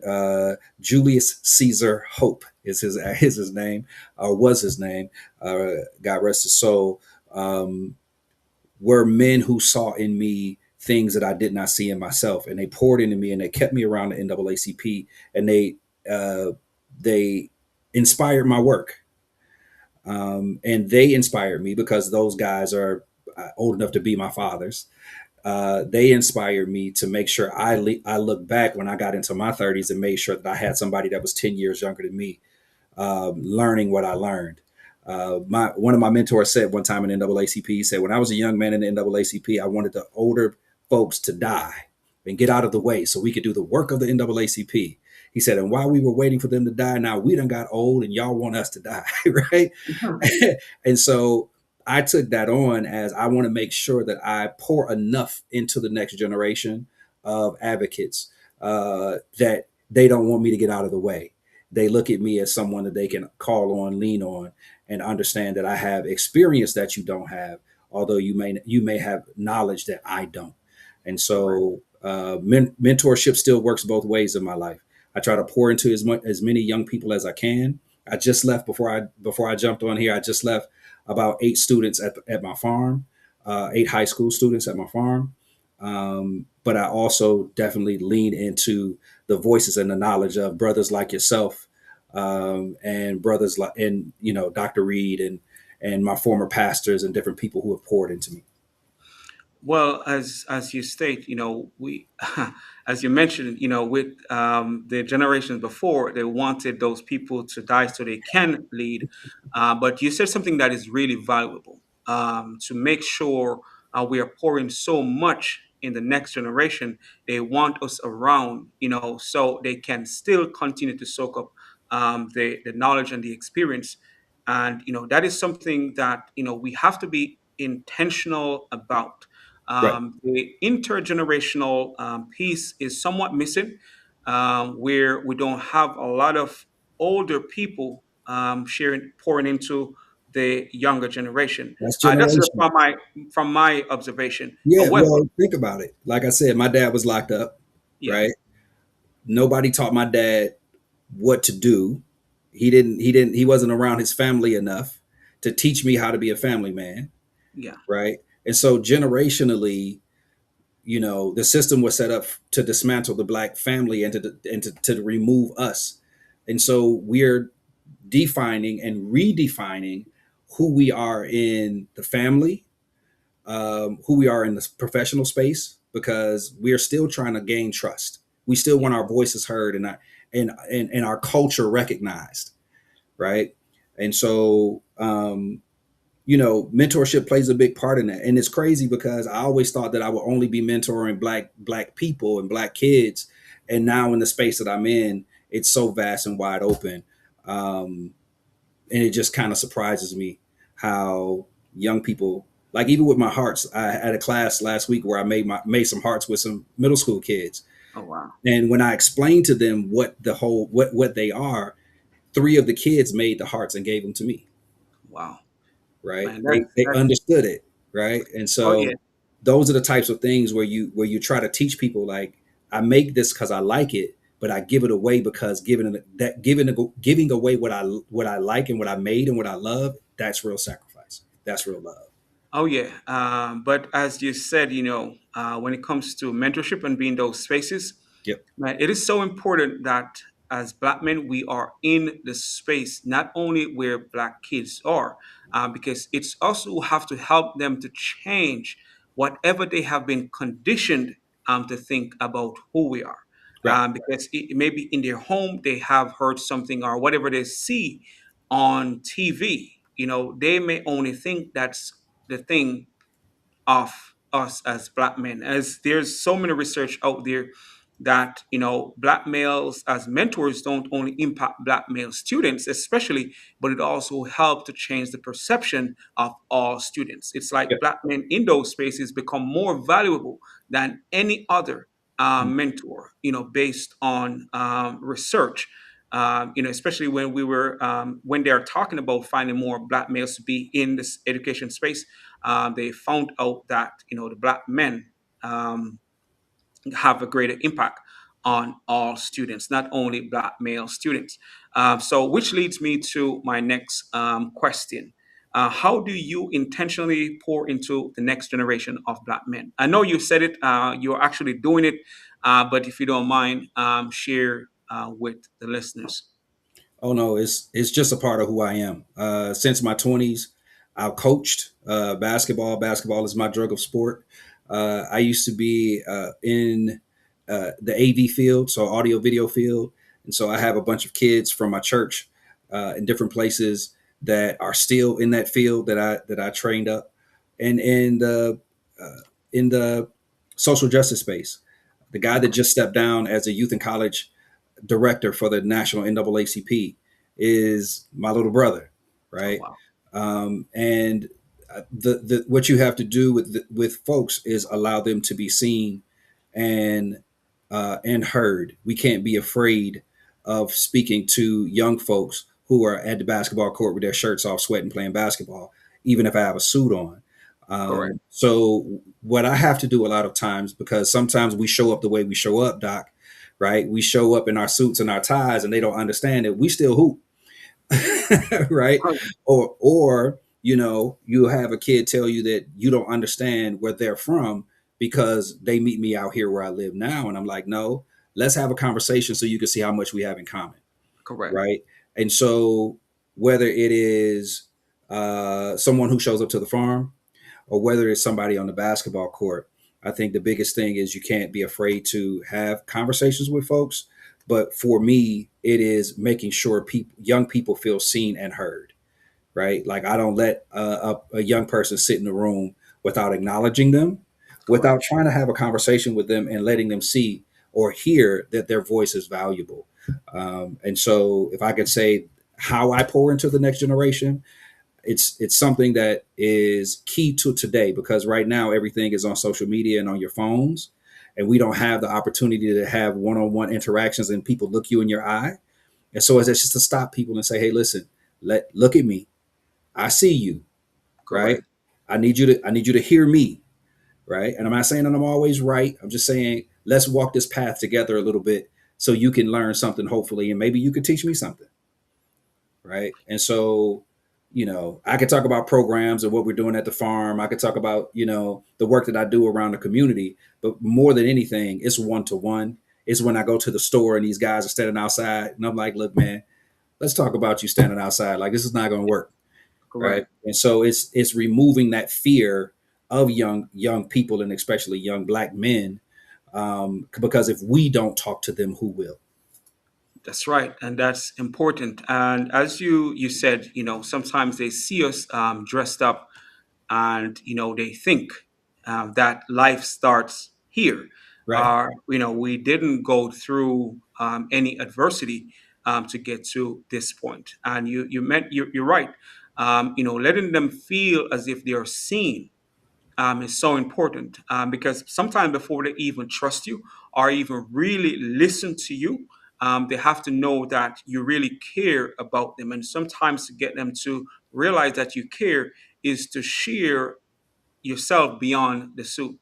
Julius Caesar Hope is his name, or was his name. God rest his soul. Were men who saw in me things that I did not see in myself, and they poured into me, and they kept me around the NAACP, and uh, they inspired my work, and they inspired me because those guys are old enough to be my fathers. They inspired me to make sure I look back when I got into my 30s and made sure that I had somebody that was 10 years younger than me, learning what I learned. My One of my mentors said one time in NAACP, he said, when I was a young man in the NAACP, I wanted the older folks to die and get out of the way so we could do the work of the NAACP. He said, and while we were waiting for them to die, now we done got old and y'all want us to die, right? And so I took that on as I want to make sure that I pour enough into the next generation of advocates, that they don't want me to get out of the way. They look at me as someone that they can call on, lean on, and understand that I have experience that you don't have, although you may have knowledge that I don't. And Right. so mentorship still works both ways in my life. I try to pour into as many young people as I can. I just left before I jumped on here. I just left about 8 students at my farm, 8 high school students at my farm. But I also definitely lean into the voices and the knowledge of brothers like yourself, and brothers like, and Dr. Reed, and my former pastors and different people who have poured into me. Well, as you state, we, as you mentioned, with the generations before, they wanted those people to die so they can lead. But you said something that is really valuable, to make sure we are pouring so much in the next generation. They want us around, so they can still continue to soak up the knowledge and the experience. And that is something that we have to be intentional about. Right. The intergenerational piece is somewhat missing, where we don't have a lot of older people pouring into the younger generation. That's That's just generational. from my observation. Yeah. However, Well, think about it. Like I said, my dad was locked up, yeah, right? Nobody taught my dad what to do. He wasn't around his family enough to teach me how to be a family man, yeah, right? And so generationally, the system was set up to dismantle the black family and to remove us. And so we're defining and redefining who we are in the family, who we are in the professional space, because we are still trying to gain trust. We still want our voices heard, and our culture recognized, right? And so, mentorship plays a big part in that. And it's crazy because I always thought that I would only be mentoring black people and black kids, and now in the space that I'm in, it's so vast and wide open. Um, and it just kind of surprises me how young people, like even with my hearts, I had a class last week where I made some hearts with some middle school kids, oh wow, and when I explained to them what they are, 3 of the kids made the hearts and gave them to me. wow, Right? man, They that's understood it, right? And oh yeah, so those are the types of things where you try to teach people, like, I make this because I like it, but I give it away because giving away what I like and what I made and what I love, that's real sacrifice. That's real love. Oh yeah, but as you said, when it comes to mentorship and being those spaces, Yep. man, it is so important that as Black men we are in the space, not only where Black kids are, because it's also have to help them to change whatever they have been conditioned to think about who we are. Right. Because maybe in their home they have heard something or whatever they see on TV. They may only think that's the thing of us as Black men, as there's so many research out there that Black males as mentors don't only impact Black male students especially, but it also helps to change the perception of all students. It's like Yep. Black men in those spaces become more valuable than any other Mm. mentor, based on research. Especially when when they are talking about finding more Black males to be in this education space, they found out that the Black men um, have a greater impact on all students, not only Black male students. So, which leads me to my next question. How do you intentionally pour into the next generation of Black men? I know you said it, you're actually doing it, but if you don't mind, share with the listeners. Oh no, it's just a part of who I am. Since my 20s, I've coached basketball. Basketball is my drug of sport. I used to be in the AV field, so audio video field, and so I have a bunch of kids from my church in different places that are still in that field that I trained up, and in the social justice space. The guy that Okay. just stepped down as a youth and college director for the national NAACP is my little brother, Oh right? wow. And the what you have to do with folks is allow them to be seen and and heard. We can't be afraid of speaking to young folks who are at the basketball court with their shirts off, sweating, playing basketball, even if I have a suit on. Correct. So what I have to do a lot of times, because sometimes we show up the way we show up, Doc, right? We show up in our suits and our ties, and they don't understand it. We still hoop, right? Or you have a kid tell you that you don't understand where they're from because they meet me out here where I live now, and I'm like, no, let's have a conversation so you can see how much we have in common, Correct. right? And so whether it is someone who shows up to the farm or whether it's somebody on the basketball court, I think the biggest thing is you can't be afraid to have conversations with folks. But for me, it is making sure young people feel seen and heard, right? Like I don't let a young person sit in the room without acknowledging them, Correct. without trying to have a conversation with them and letting them see or hear that their voice is valuable. And so, if I could say how I pour into the next generation, it's something that is key to today because right now everything is on social media and on your phones, and we don't have the opportunity to have one-on-one interactions and people look you in your eye. And so it's just to stop people and say, hey, listen, look at me. I see you, right? Correct. I need you to hear me, right? And I'm not saying that I'm always right. I'm just saying let's walk this path together a little bit so you can learn something hopefully, and maybe you could teach me something, right? And so, I could talk about programs and what we're doing at the farm. I could talk about, the work that I do around the community, but more than anything, it's one to one. It's when I go to the store and these guys are standing outside and I'm like, look, man, let's talk about you standing outside. Like this is not going to work, right? Correct. And so it's removing that fear of young people and especially young Black men, because if we don't talk to them, who will? That's right, and that's important. And as you said, sometimes they see us dressed up, and they think that life starts here. Right. We didn't go through any adversity to get to this point. And you're right. Letting them feel as if they are seen is so important, because sometimes before they even trust you or even really listen to you, they have to know that you really care about them. And sometimes to get them to realize that you care is to share yourself beyond the suit.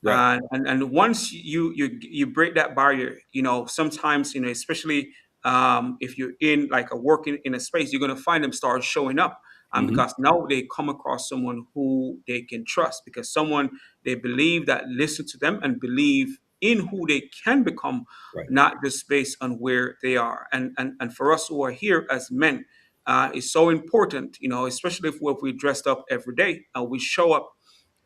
Right. And once you break that barrier, sometimes, especially if you're in like a working in a space, you're going to find them start showing up, Hmm. because now they come across someone who they can trust, because someone they believe that listen to them and believe in who they can become, Right. not just based on where they are. And for us who are here as men, it's so important, especially if we dressed up every day and we show up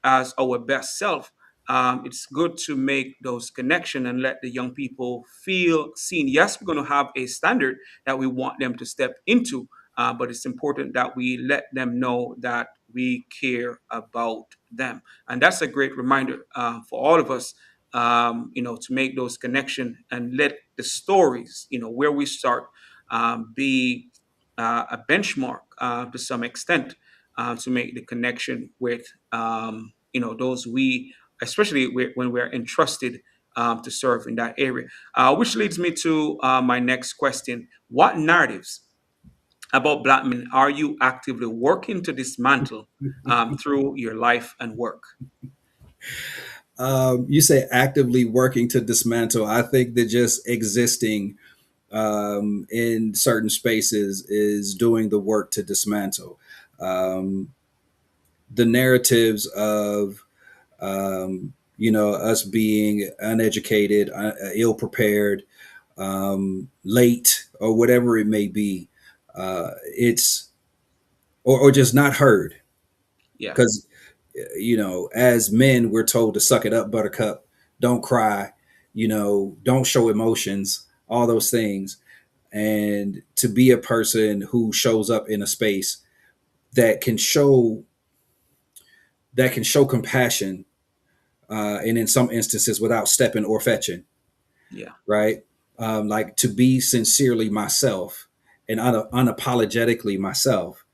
as our best self. It's good to make those connections and let the young people feel seen. Yes, we're going to have a standard that we want them to step into, but it's important that we let them know that we care about them. And that's a great reminder for all of us, to make those connections and let the stories, where we start, be a benchmark to some extent, to make the connection with those we, especially when we're entrusted to serve in that area. Which leads me to my next question: what narratives about Black men are you actively working to dismantle through your life and work? You say actively working to dismantle. I think that just existing in certain spaces is doing the work to dismantle. Um, the narratives of us being uneducated, ill prepared, late, or whatever it may be. It's or just not heard, Yeah, because as men we're told to suck it up, buttercup, don't cry, don't show emotions, all those things. And to be a person who shows up in a space that can show compassion, and in some instances without stepping or fetching, yeah, right? Like to be sincerely myself and unapologetically myself.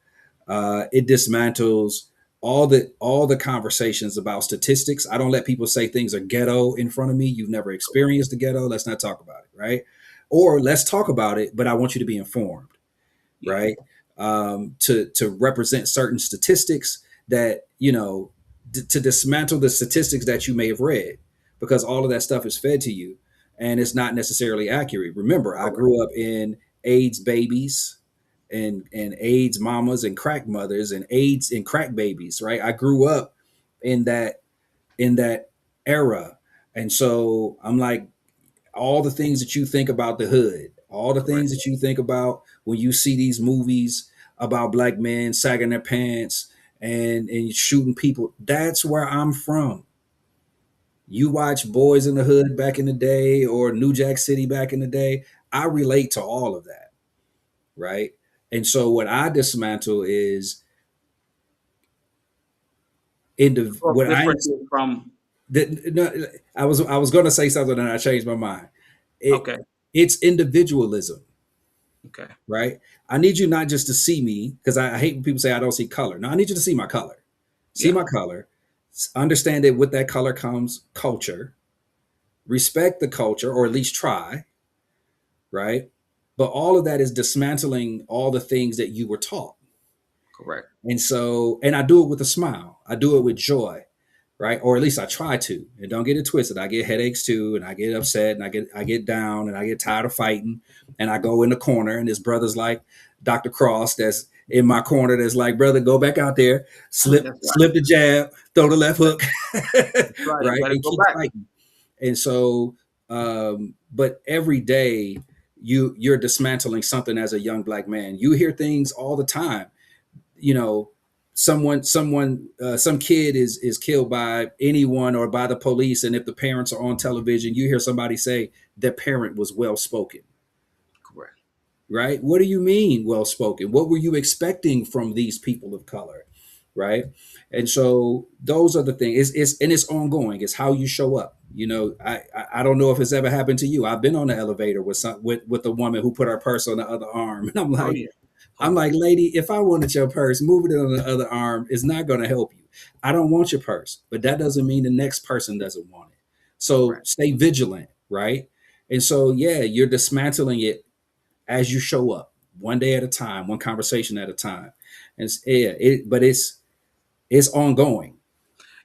It dismantles all the conversations about statistics. I don't let people say things are ghetto in front of me. You've never experienced the ghetto. Let's not talk about it, right? Or let's talk about it, but I want you to be informed, yeah, right? To represent certain statistics that to dismantle the statistics that you may have read, because all of that stuff is fed to you, and it's not necessarily accurate. Remember, I correct. grew up in AIDS babies and AIDS mamas and crack mothers and AIDS and crack babies, right? I grew up in that era, and so I'm like, all the things that you think about the hood, all the Correct. things that you think about when you see these movies about black men sagging their pants and shooting people. That's where I'm from. You watch Boys in the Hood back in the day or New Jack City back in the day. I relate to all of that, right? And so what I dismantle is Well, what I differently from. no, I was going to say something and I changed my mind. It Okay. it's individualism, Okay. right? I need you not just to see me, because I hate when people say I don't see color. No, I need you to see my color. See Yeah. my color. Understand that with that color comes culture. Respect the culture, or at least try, right? But all of that is dismantling all the things that you were taught. Correct. And I do it with a smile. I do it with joy, right? Or at least I try to. And don't get it twisted. I get headaches too, and I get upset, and I get down, and I get tired of fighting, and I go in the corner, and this brother's like Dr. Cross that's in my corner that's like, brother, go back out there, slip That's right. slip the jab, throw the left hook, That's right. You right, got to and go keep back. fighting. And so, but every day you're dismantling something as a young black man. You hear things all the time, you know some kid is killed by anyone or by the police, and if the parents are on television, you hear somebody say their parent was well spoken, Correct. right? What do you mean well spoken? What were you expecting from these people of color, right? And so those are the things. It's ongoing. It's how you show up. I don't know if it's ever happened to you. I've been on the elevator with a woman who put her purse on the other arm, and I'm Oh like, yeah. Oh I'm yeah. like, lady, if I wanted your purse, moving it on the other arm is not going to help you. I don't want your purse, but that doesn't mean the next person doesn't want it. So Correct. stay vigilant, right? And so, yeah, you're dismantling it as you show up, one day at a time, one conversation at a time. And but it's ongoing.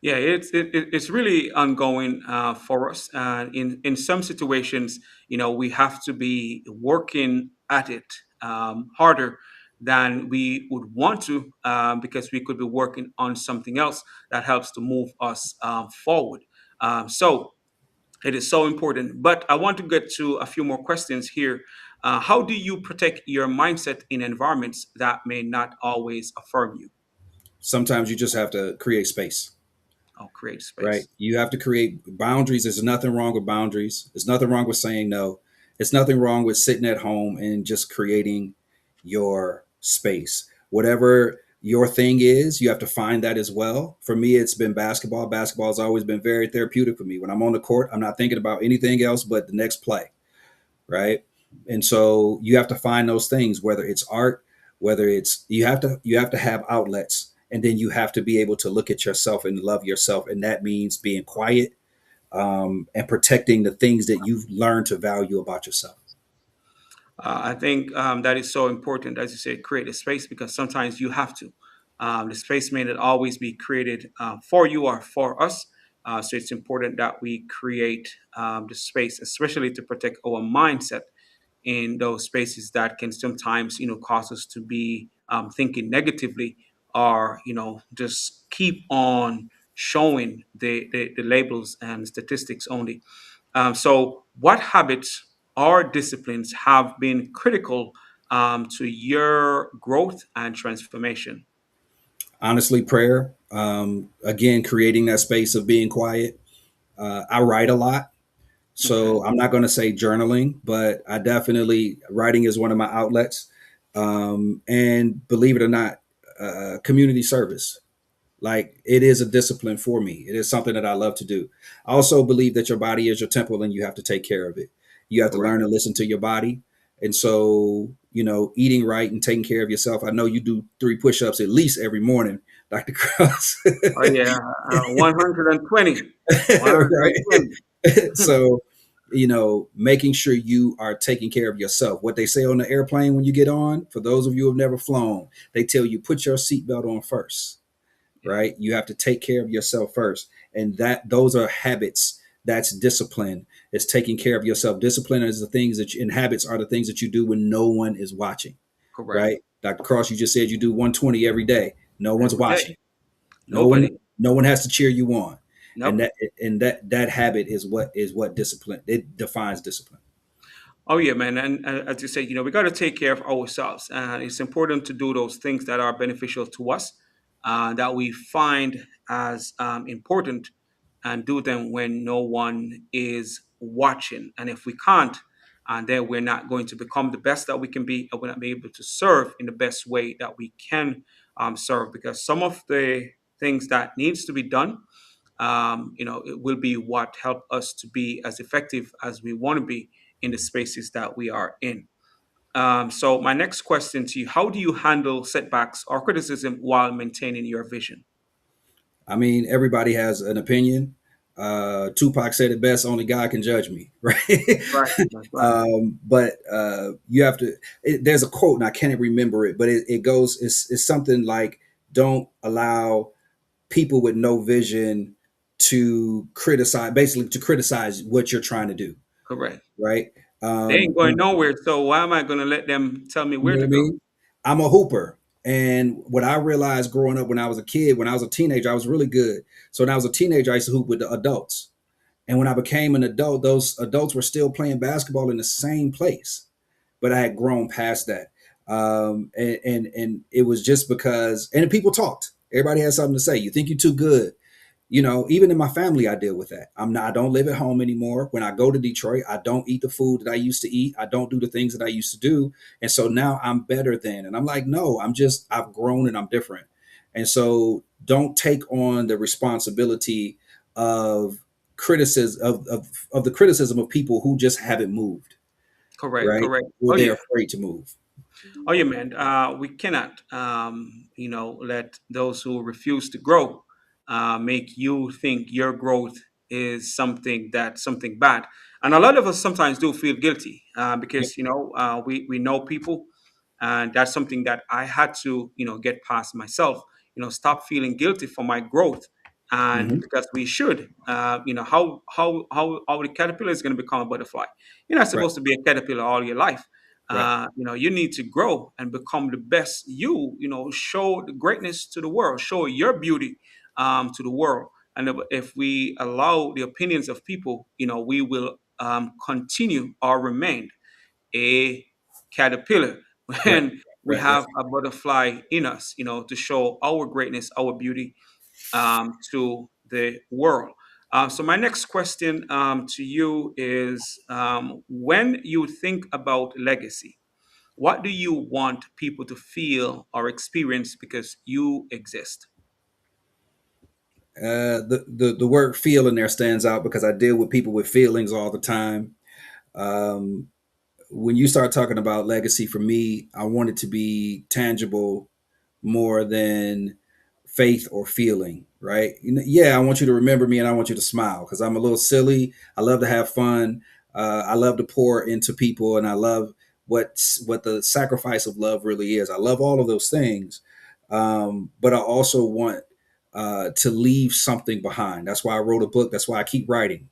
Yeah, it's really ongoing for us. In some situations, we have to be working at it harder than we would want to, because we could be working on something else that helps to move us forward. So it is so important. But I want to get to a few more questions here. How do you protect your mindset in environments that may not always affirm you? Sometimes you just have to create space. Oh, create Right? space. You have to create boundaries. There's nothing wrong with boundaries. There's nothing wrong with saying no. It's nothing wrong with sitting at home and just creating your space. Whatever your thing is, you have to find that as well. For me, it's been basketball. Basketball has always been very therapeutic for me. When I'm on the court, I'm not thinking about anything else but the next play, right? And so you have to find those things, whether it's art, whether it's you have to have outlets, and then you have to be able to look at yourself and love yourself, and that means being quiet, and protecting the things that you've learned to value about yourself. I think that is so important, as you say, create a space, because sometimes you have to. The space may not always be created for you or for us. So it's important that we create the space, especially to protect our mindset in those spaces that can sometimes, cause us to be thinking negatively, or, just keep on showing the labels and statistics only. So, what habits or disciplines have been critical to your growth and transformation? Honestly, prayer. Again, creating that space of being quiet. I write a lot. Okay, So I'm not going to say journaling, but I definitely writing is one of my outlets. And believe it or not, community service. Like it is a discipline for me. It is something that I love to do. I also believe that your body is your temple and you have to take care of it. You have to correct. learn to listen to your body. And so, eating right and taking care of yourself. I know you do 3 push-ups at least every morning, Dr. Cross. Oh, yeah, 120. Right. 120. So, making sure you are taking care of yourself. What they say on the airplane when you get on, for those of you who have never flown, they tell you put your seatbelt on first, Yeah, right? You have to take care of yourself first. And those are habits. That's discipline. It's taking care of yourself. Discipline is the things and habits are the things that you do when no one is watching, correct. right? Dr. Cross, you just said you do 120 every day. No one's Every day. watching. No one, Nobody. no one has to cheer you on. And Nope. that habit is what discipline. It defines discipline. Oh yeah, man, and as you say, we got to take care of ourselves, and it's important to do those things that are beneficial to us, that we find as important, and do them when no one is watching. And if we can't, then we're not going to become the best that we can be, and we're not be able to serve in the best way that we can serve. Because some of the things that needs to be done, it will be what help us to be as effective as we want to be in the spaces that we are in. So, my next question to you: how do you handle setbacks or criticism while maintaining your vision? I mean, everybody has an opinion. Tupac said it best: "Only God can judge me." Right. Right, that's right. But you have to. There's a quote, and I can't remember it, but it goes. It's something like, "Don't allow people with no vision to criticize. Basically, to criticize what you're trying to do." Correct. Right. They ain't going nowhere, so why am I going to let them tell me You where know what to I go? mean? I'm a hooper. And what I realized growing up when I was a kid, when I was a teenager, I was really good. So when I was a teenager, I used to hoop with the adults. And when I became an adult, those adults were still playing basketball in the same place, but I had grown past that. And it was just because, and people talked. Everybody had something to say. You think you're too good. Even in my family, I deal with that. I don't live at home anymore. When I go to Detroit, I don't eat the food that I used to eat. I don't do the things that I used to do. And so now I'm better than. And I'm like, no, I've grown and I'm different. And so don't take on the responsibility of of the criticism of people who just haven't moved, Correct, right? correct. Or Oh they're yeah. afraid to move. Oh yeah, man. We cannot, let those who refuse to grow make you think your growth is something bad. And a lot of us sometimes do feel guilty Yep. because we know people, and that's something that I had to get past myself. Stop feeling guilty for my growth, and Hmm. because we should, how the caterpillar is going to become a butterfly. You're not Right. supposed to be a caterpillar all your life. Right. You need to grow and become the best you. Show the greatness to the world, show your beauty to the world. And if we allow the opinions of people, we will continue or remain a caterpillar Right. when we Right. Right. have a butterfly in us, to show our greatness, our beauty to the world. So my next question to you is, when you think about legacy, what do you want people to feel or experience because you exist? The word feel in there stands out because I deal with people with feelings all the time. Um, when you start talking about legacy, for me, I want it to be tangible more than faith or feeling, right? Yeah, I want you to remember me and I want you to smile because I'm a little silly. I love to have fun. I love to pour into people, and I love what the sacrifice of love really is. I love all of those things, but I also want to leave something behind. That's why I wrote a book. That's why I keep writing,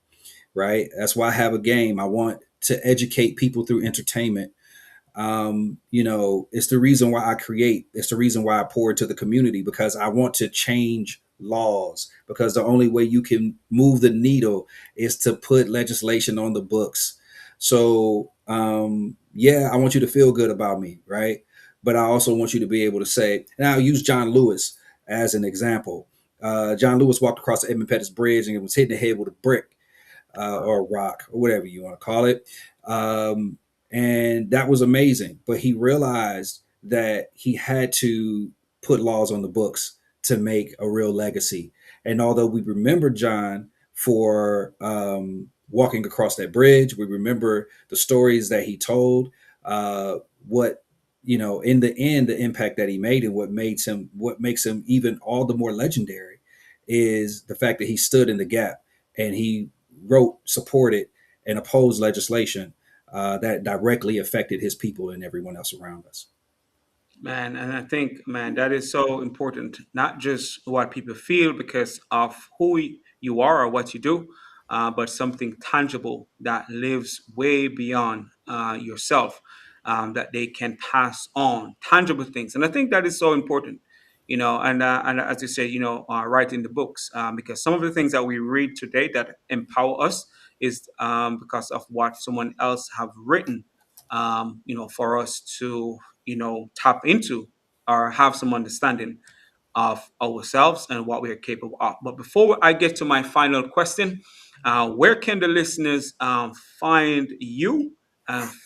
right? That's why I have a game. I want to educate people through entertainment. It's the reason why I create. It's the reason why I pour into the community because I want to change laws. Because the only way you can move the needle is to put legislation on the books. So, yeah, I want you to feel good about me, right? But I also want you to be able to say, and I'll use John Lewis as an example. John Lewis walked across the Edmund Pettus Bridge and was hitting the head with a brick or rock or whatever you want to call it. Um, and that was amazing. But he realized that he had to put laws on the books to make a real legacy. And although we remember John for walking across that bridge, we remember the stories that he told, what in the end, the impact that he made and what makes him even all the more legendary is the fact that he stood in the gap and he wrote, supported, and opposed legislation that directly affected his people and everyone else around us. Man, and I think, man, that is so important. Not just what people feel because of who you are or what you do, but something tangible that lives way beyond yourself, that they can pass on tangible things. And I think that is so important, and as you say, writing the books, because some of the things that we read today that empower us is because of what someone else have written, for us to tap into or have some understanding of ourselves and what we are capable of. But before I get to my final question, where can the listeners find you,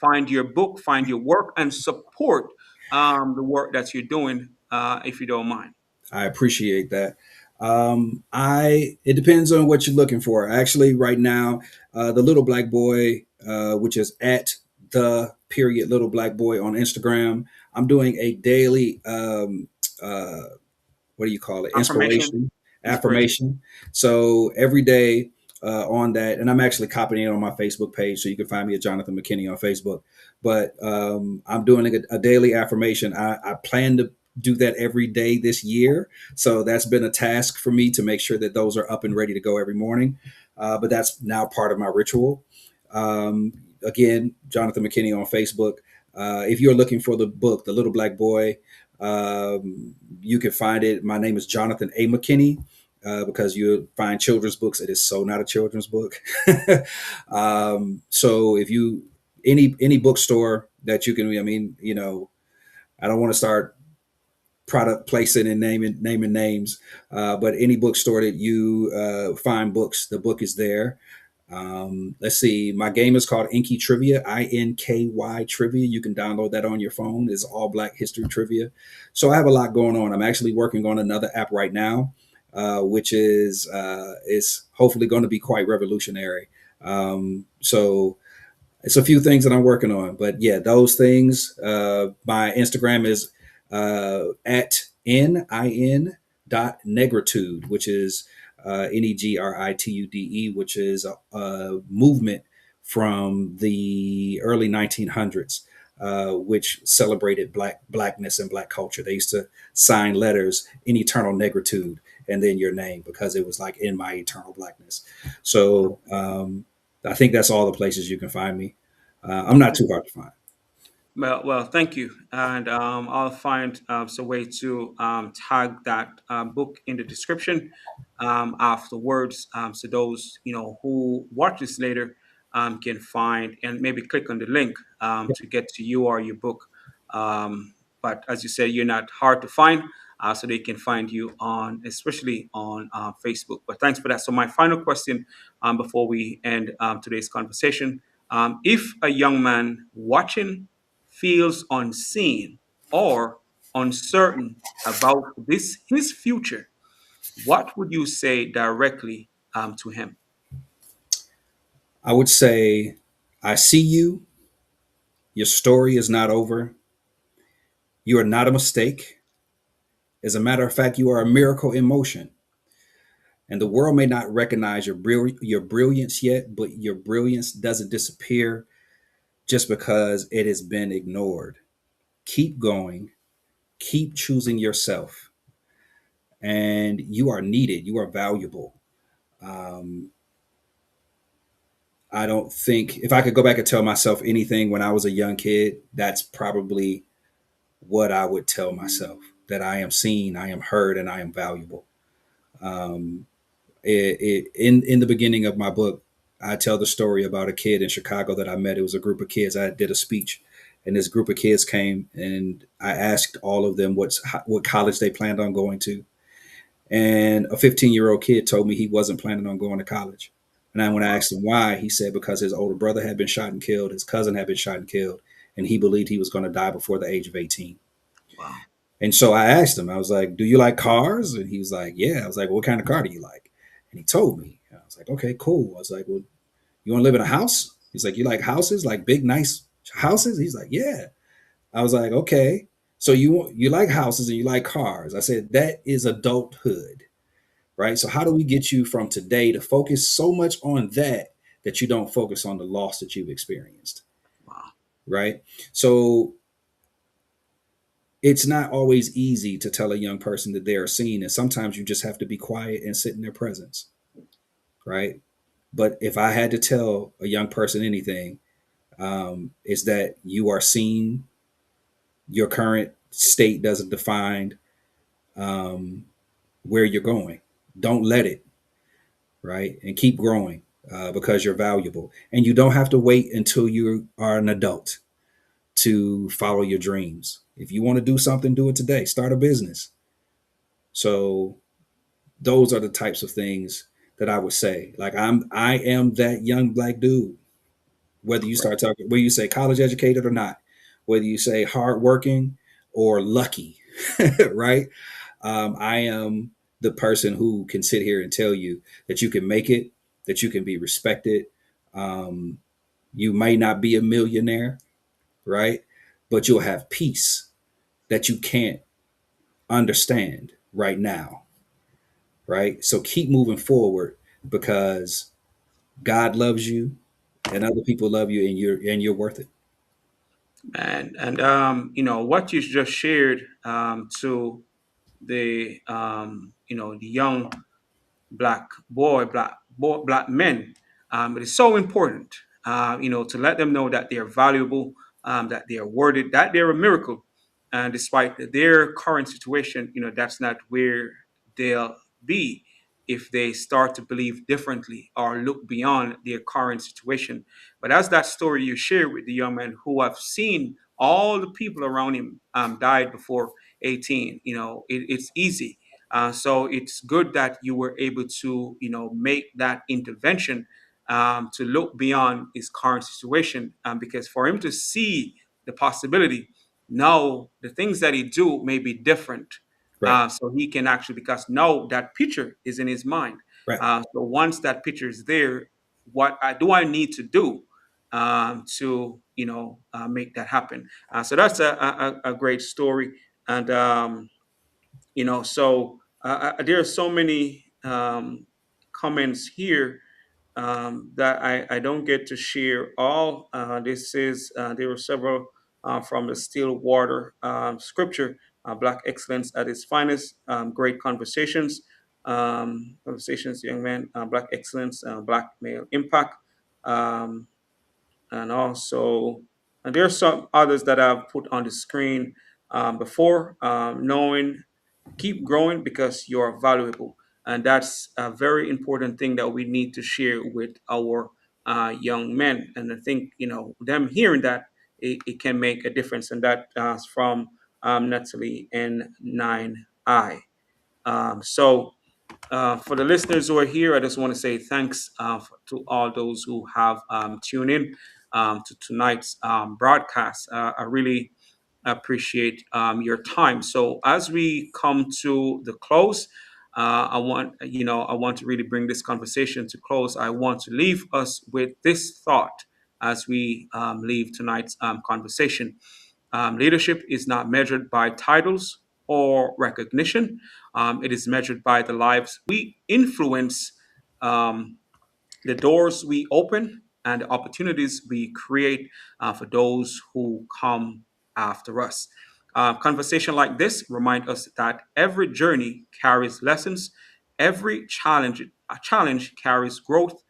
find your book, find your work, and support the work that you're doing, if you don't mind? I appreciate that. I It depends on what you're looking for. Actually, right now, the little black boy, which is at the period little black boy on Instagram, I'm doing a daily uh, what do you call it? Affirmation, Inspiration, inspiration. affirmation. So every day on that, and I'm actually copying it on my Facebook page, so you can find me at Jonathan McKinney on Facebook. But I'm doing a daily affirmation. I plan to do that every day this year. So that's been a task for me to make sure that those are up and ready to go every morning. But that's now part of my ritual. Again, Jonathan McKinney on Facebook. If you're looking for the book, The Little Black Boy, you can find it. My name is Jonathan A. McKinney. Because you find children's books, it is so not a children's book. So if you any bookstore that you can, I mean, I don't want to start product placing and naming names, but any bookstore that you find books, the book is there. Let's see. My game is called Inky Trivia, INKY Trivia. You can download that on your phone. It's all Black History trivia. So I have a lot going on. I'm actually working on another app right now, which is hopefully going to be quite revolutionary. So it's a few things that I'm working on, but yeah, those things. My Instagram is at NIN dot negritude, which is NEGRITUDE, which is a movement from the early 1900s, which celebrated blackness and black culture. They used to sign letters in eternal negritude, and then your name, because it was like in my eternal blackness. So I think that's all the places you can find me. I'm not too hard to find. Well, thank you, and I'll find some way to tag that book in the description afterwards, so those who watch this later can find and maybe click on the link to get to you or your book. But as you said, you're not hard to find, so they can find you on, especially on Facebook. But thanks for that. So my final question before we end today's conversation: if a young man watching feels unseen or uncertain about this his future, what would you say directly to him? I would say, I see you. Your story is not over. You are not a mistake. As a matter of fact, you are a miracle in motion. And the world may not recognize your brilliance yet, but your brilliance doesn't disappear just because it has been ignored. Keep going, keep choosing yourself, and you are needed. You are valuable. Um, I don't think, if I could go back and tell myself anything when I was a young kid, that's probably what I would tell myself, that I am seen, I am heard, and I am valuable. Um, in the beginning of my book, I tell the story about a kid in Chicago that I met. It was a group of kids. I did a speech, and this group of kids came, and I asked all of them what college they planned on going to. And a 15-year-old kid told me he wasn't planning on going to college. And then when I Wow, asked him why, he said because his older brother had been shot and killed, his cousin had been shot and killed, and he believed he was going to die before the age of 18. wow, And so I asked him, I was like, "Do you like cars?" And he was like, "Yeah." I was like, "What kind of car do you like?" And he told me. And I was like, "Okay, cool." I was like, "Well, you want to live in a house?" He's like, "You like houses, like big, nice houses?" He's like, "Yeah." I was like, "Okay, so you like houses and you like cars?" I said, "That is adulthood, right? So how do we get you from today to focus so much on that that you don't focus on the loss that you've experienced, wow, right?" So it's not always easy to tell a young person that they are seen, and sometimes you just have to be quiet and sit in their presence, right? But if I had to tell a young person anything, is that you are seen. Your current state doesn't define um, where you're going. Don't let it, right? And keep growing, because you're valuable, and you don't have to wait until you are an adult to follow your dreams. If you want to do something, do it today. Start a business. So those are the types of things that I would say. Like, I am that young black dude. Whether you great. start talking, whether you say college educated or not, whether you say hardworking or lucky, right? I am the person who can sit here and tell you that you can make it, that you can be respected. Um, you may not be a millionaire, right? But you'll have peace that you can't understand right now, right? So keep moving forward, because God loves you and other people love you, and you're worth it. And what you just shared to the the young black men. It is so important, to let them know that they are valuable, that they are worthy, that they're a miracle. And despite their current situation, that's not where they'll be if they start to believe differently or look beyond their current situation. But as that story you share with the young man who have seen all the people around him died before 18, it's easy, so it's good that you were able to, make that intervention to look beyond his current situation, because for him to see the possibility, now the things that he do may be different. Right, So he can actually, because now that picture is in his mind. right. So once that picture is there, what I need to do to, make that happen? So that's a great story. And so there are so many comments here that I don't get to share all. There were several from the Stillwater scripture, Black excellence at its finest. Great conversations. Conversations, young men, Black excellence, Black male impact, um, and also, and there are some others that I've put on the screen before. Knowing, keep growing because you're valuable, and that's a very important thing that we need to share with our young men. And I think them hearing that it can make a difference, and that from Natalie in 9I. So, for the listeners who are here, I just want to say thanks to all those who have tuned in to tonight's broadcast. I really appreciate your time. So, as we come to the close, I want to really bring this conversation to close. I want to leave us with this thought as we leave tonight's conversation. Leadership is not measured by titles or recognition. It is measured by the lives we influence, um, the doors we open, and the opportunities we create for those who come after us. Conversation like this remind us that every journey carries lessons, every challenge carries growth,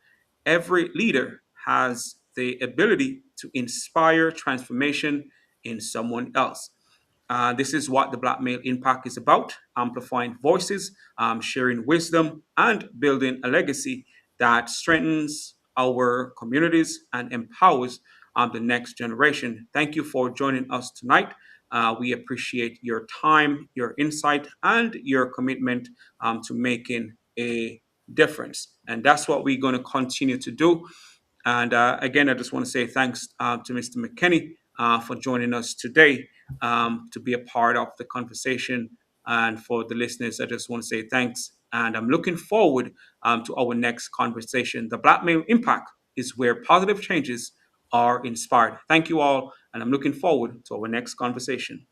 every leader has the ability to inspire transformation in someone else. This is what the Black Male Impact is about: amplifying voices, sharing wisdom, and building a legacy that strengthens our communities and empowers the next generation. Thank you for joining us tonight. We appreciate your time, your insight, and your commitment to making a difference. And that's what we're going to continue to do. And again, I just want to say thanks to Mr. McKinney for joining us today to be a part of the conversation. And for the listeners, I just want to say thanks. And I'm looking forward to our next conversation. The Black Male Impact is where positive changes are inspired. Thank you all. And I'm looking forward to our next conversation.